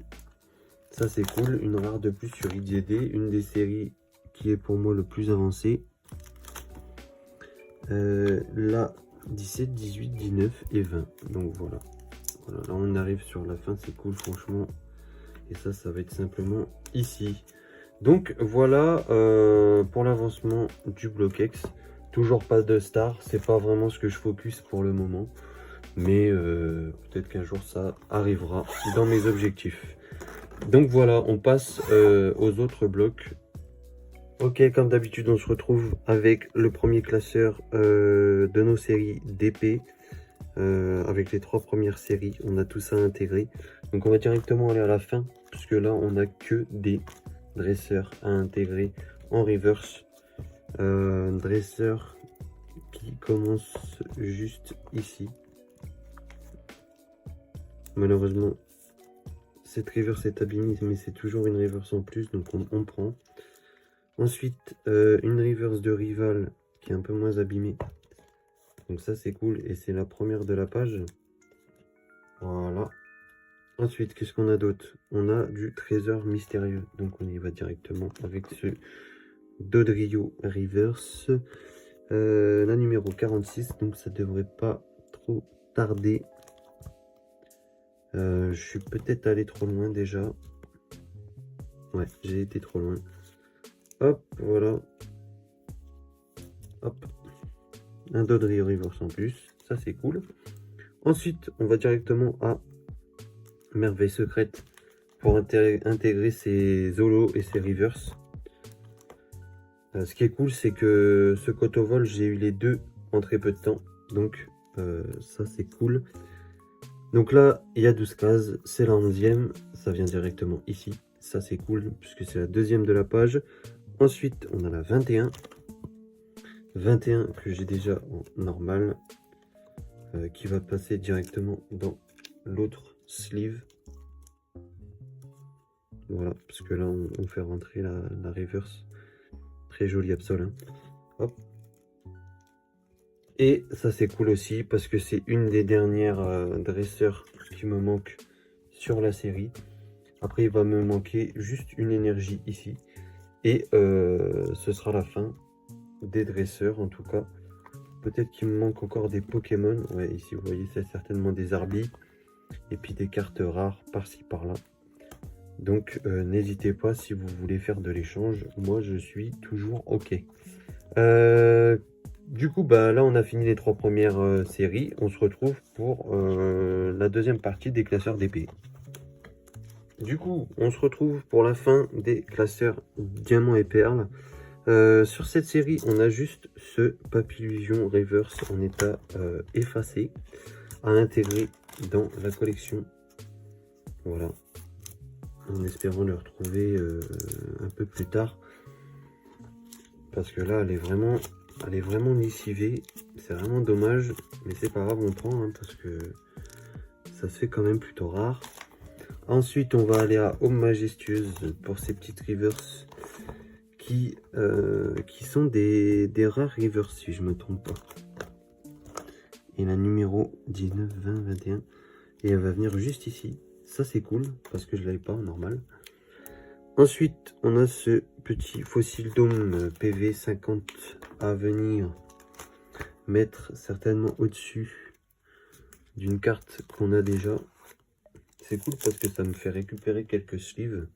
Ça, c'est cool. Une rare de plus sur IDD. Une des séries qui est pour moi le plus avancée. Là, 17, 18, 19 et 20. Donc voilà. Voilà. Là, on arrive sur la fin. C'est cool, franchement. Et ça va être simplement ici. Donc voilà pour l'avancement du Block-X. Toujours pas de star, c'est pas vraiment ce que je focus pour le moment. Mais peut-être qu'un jour ça arrivera dans mes objectifs. Donc voilà, on passe aux autres blocs. Ok, comme d'habitude, on se retrouve avec le premier classeur de nos séries d'épée. Avec les 3 premières séries, on a tout ça intégré. Donc on va directement aller à la fin, puisque là on a que des dresseurs à intégrer en reverse. Dresseur qui commence juste ici. Malheureusement, cette reverse est abîmée, mais c'est toujours une reverse en plus, donc on prend. Ensuite, une reverse de rival qui est un peu moins abîmée. Donc ça c'est cool et c'est la première de la page. Voilà. Ensuite, qu'est-ce qu'on a d'autre? On a du trésor mystérieux. Donc on y va directement avec ce Dodrio Reverse. La numéro 46. Donc ça devrait pas trop tarder. Je suis peut-être allé trop loin déjà. Ouais, j'ai été trop loin. Hop, voilà. Hop. Un Dodrio Reverse en plus. Ça c'est cool. Ensuite, on va directement à Merveille Secrète pour intégrer ses Zolo et ses Reverse. Ce qui est cool, c'est que ce Cotovol, j'ai eu les deux en très peu de temps. Donc, ça, c'est cool. Donc là, il y a 12 cases. C'est la 11e. Ça vient directement ici. Ça, c'est cool, puisque c'est la 2e de la page. Ensuite, on a la 21. 21 que j'ai déjà en normal. Qui va passer directement dans l'autre sleeve. Voilà, parce que là, on fait rentrer la reverse. Très joli Absol. Hein. Hop. Et ça c'est cool aussi parce que c'est une des dernières dresseurs qui me manque sur la série. Après il va me manquer juste une énergie ici. Et ce sera la fin des dresseurs en tout cas. Peut-être qu'il me manque encore des Pokémon. Ouais, ici vous voyez c'est certainement des Arbis. Et puis des cartes rares par-ci par-là. Donc n'hésitez pas si vous voulez faire de l'échange. Moi je suis toujours ok. Du coup, bah, là, on a fini les 3 premières séries. On se retrouve pour la deuxième partie des classeurs d'épée. Du coup, on se retrouve pour la fin des classeurs diamants et perles. Sur cette série, on a juste ce Papillusion Reverse en état effacé à intégrer dans la collection. Voilà. En espérant le retrouver un peu plus tard. Parce que là, elle est vraiment lessivée. C'est vraiment dommage. Mais c'est pas grave, on prend. Hein, parce que ça se fait quand même plutôt rare. Ensuite, on va aller à Home Majestueuse pour ces petites reverse qui sont des rares reverse, si je me trompe pas. Et la numéro 19, 20, 21. Et elle va venir juste ici. Ça, c'est cool parce que je l'avais pas en normal. Ensuite, on a ce petit Fossil Dome PV 50 à venir mettre certainement au-dessus d'une carte qu'on a déjà. C'est cool parce que ça me fait récupérer quelques sleeves.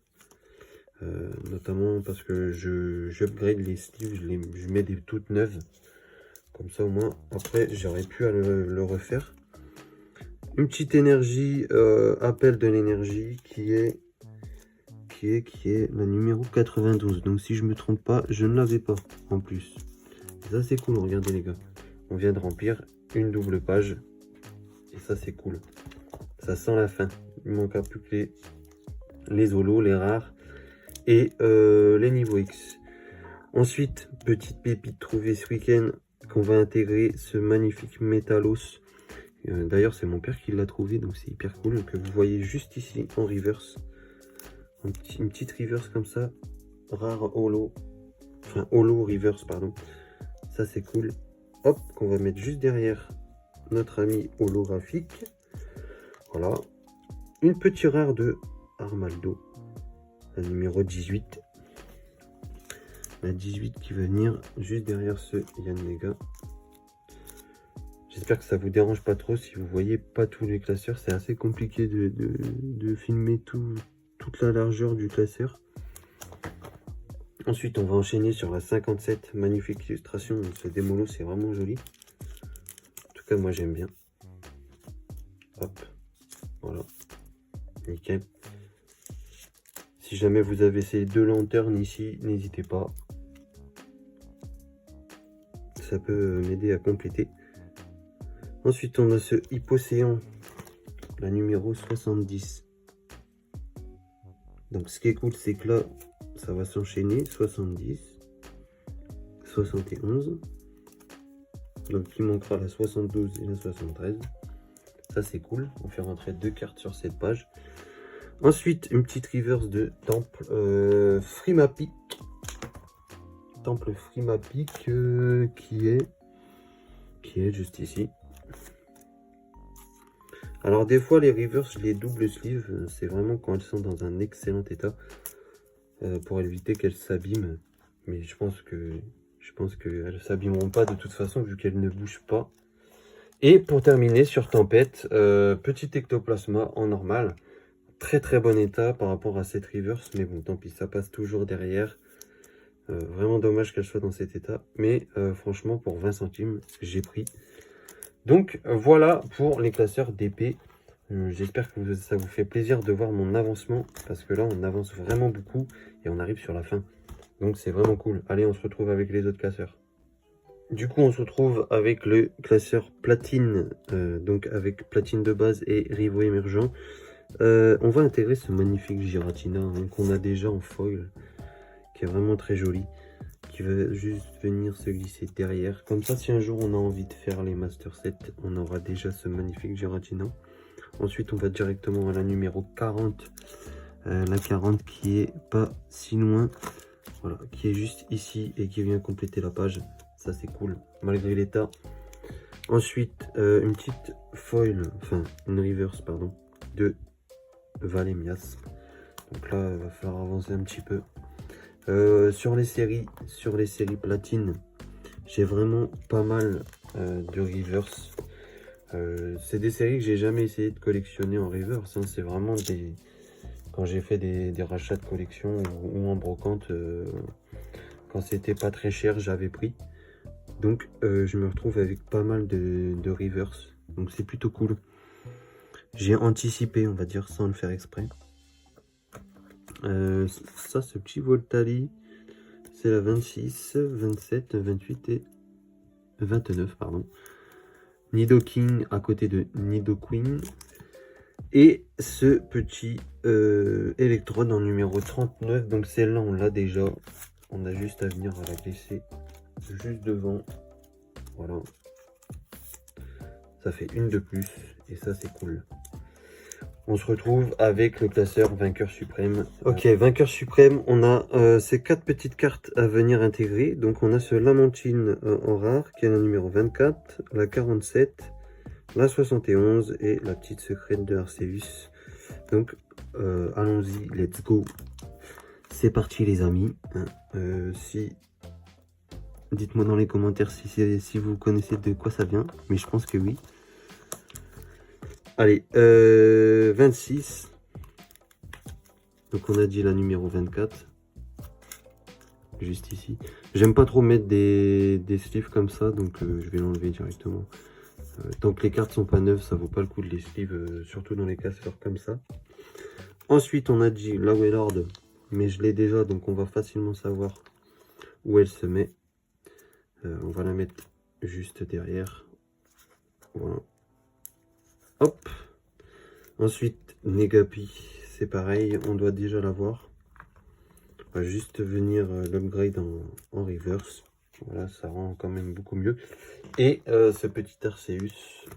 Notamment parce que j'upgrade les sleeves, je mets des toutes neuves. Comme ça au moins, après, j'aurais pu à le refaire. Une petite énergie, appel de l'énergie qui est la numéro 92. Donc si je me trompe pas, je ne l'avais pas en plus. Et ça c'est cool, regardez les gars. On vient de remplir une double page. Et ça c'est cool. Ça sent la fin. Il manque plus que les holos, les rares et les niveaux X. Ensuite, petite pépite trouvée ce week-end qu'on va intégrer ce magnifique Métalos D'ailleurs, c'est mon père qui l'a trouvé, donc c'est hyper cool. Que vous voyez juste ici en reverse. Une petite reverse comme ça. Rare holo. Enfin, holo reverse, pardon. Ça, c'est cool. Hop, qu'on va mettre juste derrière notre ami holographique. Voilà. Une petite rare de Armaldo. La numéro 18. La 18 qui va venir juste derrière ce Yann Lega. J'espère que ça vous dérange pas trop si vous voyez pas tous les classeurs. C'est assez compliqué de filmer toute la largeur du classeur. Ensuite, on va enchaîner sur la 57. Magnifique illustration. Ce démolo, c'est vraiment joli. En tout cas, moi, j'aime bien. Hop. Voilà. Nickel. Si jamais vous avez ces deux lanternes ici, n'hésitez pas. Ça peut m'aider à compléter. Ensuite, on a ce Hypocéan, la numéro 70. Donc, ce qui est cool, c'est que là, ça va s'enchaîner. 70, 71. Donc, il manquera la 72 et la 73. Ça, c'est cool. On fait rentrer 2 cartes sur cette page. Ensuite, une petite reverse de Temple Frimapic. Temple Frimapic qui est juste ici. Alors des fois les reverse, les double sleeves, c'est vraiment quand elles sont dans un excellent état pour éviter qu'elles s'abîment. Mais je pense qu'elles s'abîmeront pas de toute façon vu qu'elles ne bougent pas. Et pour terminer sur Tempête, petit ectoplasma en normal. Très très bon état par rapport à cette reverse, mais bon tant pis, ça passe toujours derrière. Vraiment dommage qu'elle soit dans cet état, mais franchement pour 20 centimes j'ai pris. Donc voilà pour les classeurs d'épée. J'espère que ça vous fait plaisir de voir mon avancement, parce que là on avance vraiment beaucoup et on arrive sur la fin. Donc c'est vraiment cool. Allez, on se retrouve avec les autres classeurs. Du coup on se retrouve avec le classeur platine, donc avec platine de base et rivaux émergents. On va intégrer ce magnifique Giratina qu'on a déjà en foil, qui est vraiment très joli, qui va juste venir se glisser derrière. Comme ça, si un jour on a envie de faire les Master 7, on aura déjà ce magnifique Giratina. Ensuite, on va directement à la numéro 40. La 40 qui est pas si loin. Voilà, qui est juste ici et qui vient compléter la page. Ça, c'est cool, malgré l'état. Ensuite, une petite foil, enfin, une reverse, pardon, de Valemias. Donc là, il va falloir avancer un petit peu. Sur les séries platine, j'ai vraiment pas mal de reverse. C'est des séries que j'ai jamais essayé de collectionner en reverse, hein. C'est vraiment des... Quand j'ai fait des rachats de collection ou en brocante, quand c'était pas très cher, j'avais pris. Donc je me retrouve avec pas mal de reverse. Donc c'est plutôt cool. J'ai anticipé, on va dire, sans le faire exprès. Ça, ce petit Voltali, c'est la 26, 27, 28 et 29, pardon. Nidoking à côté de Nidoqueen. Et ce petit Electrode en numéro 39. Donc celle-là, on l'a déjà. On a juste à venir à la glisser juste devant. Voilà. Ça fait une de plus. Et ça, c'est cool. On se retrouve avec le classeur vainqueur suprême. Ok, vainqueur suprême, on a ces 4 petites cartes à venir intégrer. Donc on a ce Lamentine en rare qui est la numéro 24, la 47, la 71 et la petite secrète de Arceus. Donc allons-y, let's go. C'est parti les amis. Dites-moi dans les commentaires si vous connaissez de quoi ça vient, mais je pense que oui. Allez, 26. Donc on a dit la numéro 24. Juste ici. J'aime pas trop mettre des sleeves comme ça, donc je vais l'enlever directement. Tant que les cartes sont pas neuves, ça vaut pas le coup de les sleeves, surtout dans les casseurs comme ça. Ensuite, on a dit la Wailord, mais je l'ai déjà, donc on va facilement savoir où elle se met. On va la mettre juste derrière. Voilà. Hop. Ensuite, Negapi, c'est pareil, on doit déjà l'avoir. On va juste venir l'upgrade en reverse. Voilà, ça rend quand même beaucoup mieux. Et ce petit Arceus.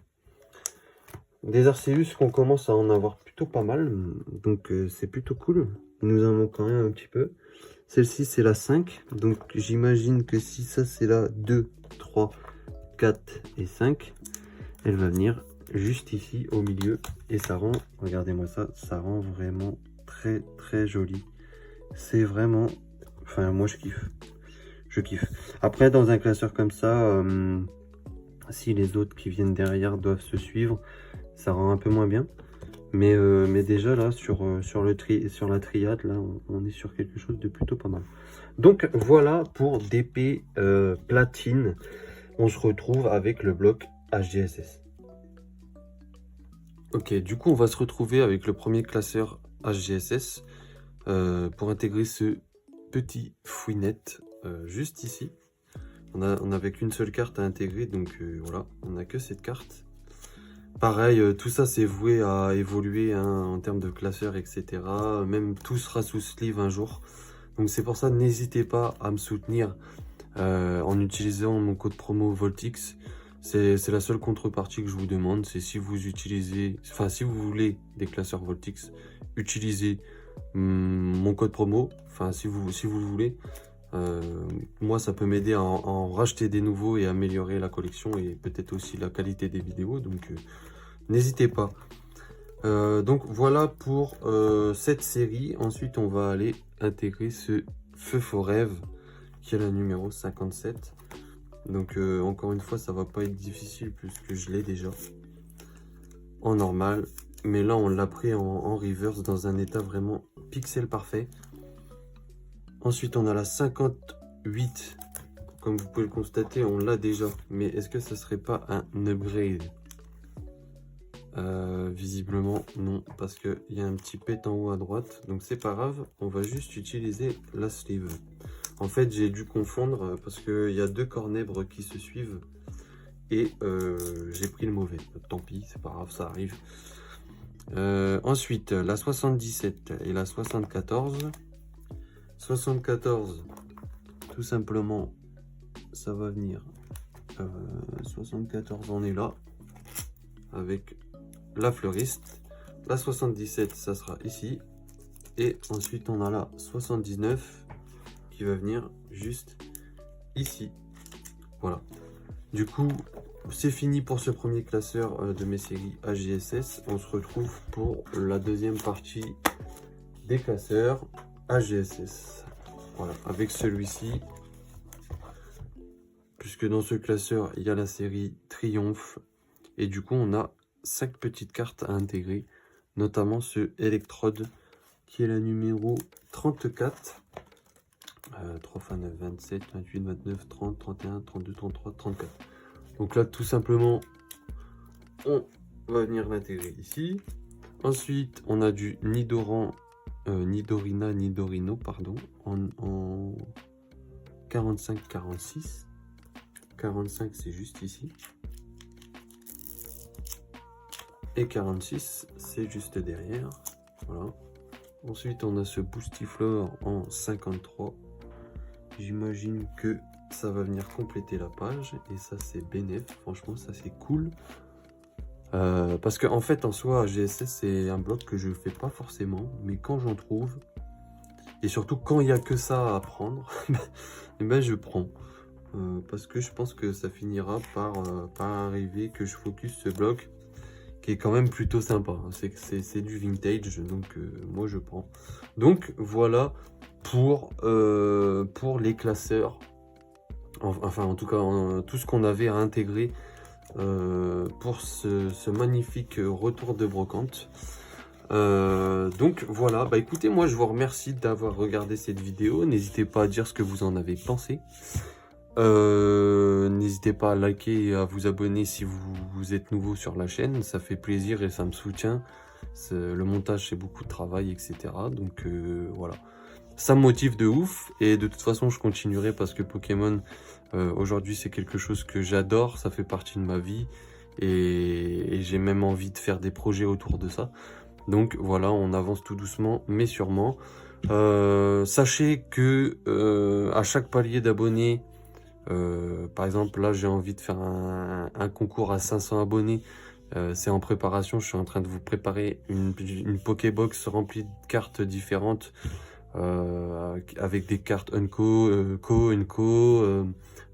Des Arceus qu'on commence à en avoir plutôt pas mal, donc c'est plutôt cool. Il nous en manque quand même un petit peu. Celle-ci, c'est la 5, donc j'imagine que si ça, c'est la 2, 3, 4 et 5, elle va venir juste ici, au milieu. Et ça rend, regardez-moi ça, ça rend vraiment très, très joli. C'est vraiment, enfin, moi, je kiffe. Je kiffe. Après, dans un classeur comme ça, si les autres qui viennent derrière doivent se suivre, ça rend un peu moins bien. Mais déjà là, sur la triade, là, on est sur quelque chose de plutôt pas mal. Donc voilà pour DP platine. On se retrouve avec le bloc HDSS. Ok, du coup on va se retrouver avec le premier classeur HGSS pour intégrer ce petit fouinette juste ici. On n'avait qu'une seule carte à intégrer, donc voilà, on n'a que cette carte. Pareil, tout ça c'est voué à évoluer hein, en termes de classeurs, etc. Même tout sera sous sleeve un jour. Donc c'est pour ça, n'hésitez pas à me soutenir en utilisant mon code promo Voltix. C'est la seule contrepartie que je vous demande. C'est si vous utilisez, enfin si vous voulez des classeurs Voltix, utilisez mon code promo. Enfin si vous le voulez. Moi ça peut m'aider à en racheter des nouveaux et améliorer la collection et peut-être aussi la qualité des vidéos. Donc n'hésitez pas. Donc voilà pour cette série. Ensuite on va aller intégrer ce Feu Faux Rêve qui est la numéro 57. Donc encore une fois ça va pas être difficile puisque je l'ai déjà en normal. Mais là on l'a pris en reverse dans un état vraiment pixel parfait. Ensuite on a la 58. Comme vous pouvez le constater on l'a déjà. Mais est-ce que ça serait pas un upgrade? Visiblement non, parce qu'il y a un petit pet en haut à droite, donc c'est pas grave, on va juste utiliser la sleeve. En fait j'ai dû confondre parce qu'il y a deux cornèbres qui se suivent et j'ai pris le mauvais, tant pis, c'est pas grave, ça arrive. Ensuite la 77 et la 74. 74 tout simplement ça va venir 74 on est là avec la fleuriste. La 77 ça sera ici et ensuite on a la 79 qui va venir juste ici. Voilà, du coup c'est fini pour ce premier classeur de mes séries HGSS. On se retrouve pour la deuxième partie des classeurs HGSS. Voilà, avec celui-ci, puisque dans ce classeur il y a la série Triomphe et du coup on a 5 petites cartes à intégrer, notamment ce électrode qui est la numéro 34. 3 x 9, 27, 28, 29, 30, 31, 32, 33, 34. Donc là tout simplement on va venir l'intégrer ici. Ensuite on a du Nidorino pardon, en 45, 46. 45 c'est juste ici. Et 46 c'est juste derrière. Voilà. Ensuite on a ce Boostiflore en 53. J'imagine que ça va venir compléter la page et ça c'est bénéf, franchement ça c'est cool. Parce que en fait en soi GSS c'est un bloc que je fais pas forcément, mais quand j'en trouve et surtout quand il n'y a que ça à prendre, et ben je prends. Parce que je pense que ça finira par arriver que je focus ce bloc qui est quand même plutôt sympa. C'est du vintage, donc moi je prends. Donc voilà pour les classeurs. Enfin en tout cas tout ce qu'on avait à intégrer pour ce magnifique retour de brocante. Donc voilà, bah écoutez, moi je vous remercie d'avoir regardé cette vidéo. N'hésitez pas à dire ce que vous en avez pensé. N'hésitez pas à liker et à vous abonner si vous êtes nouveau sur la chaîne, ça fait plaisir et ça me soutient. Le montage c'est beaucoup de travail, etc. Donc voilà, ça me motive de ouf et de toute façon je continuerai parce que Pokémon aujourd'hui c'est quelque chose que j'adore, ça fait partie de ma vie et j'ai même envie de faire des projets autour de ça. Donc voilà, on avance tout doucement mais sûrement. Sachez que à chaque palier d'abonnés, par exemple là j'ai envie de faire un concours à 500 abonnés, C'est en préparation, je suis en train de vous préparer une Pokébox remplie de cartes différentes, avec des cartes Unco, Unco,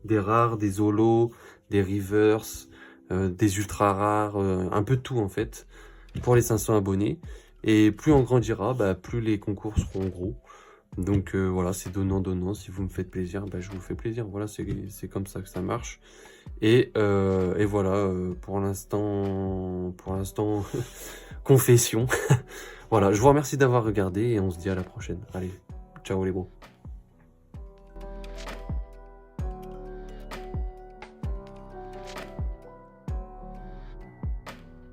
des rares, des holos, des reverse, des ultra rares, un peu de tout en fait, pour les 500 abonnés. Et plus on grandira, plus les concours seront gros. Donc voilà, c'est donnant-donnant. Si vous me faites plaisir, je vous fais plaisir. Voilà, c'est comme ça que ça marche. Et voilà, pour l'instant, confession. Voilà, je vous remercie d'avoir regardé et on se dit à la prochaine. Allez, ciao les bros.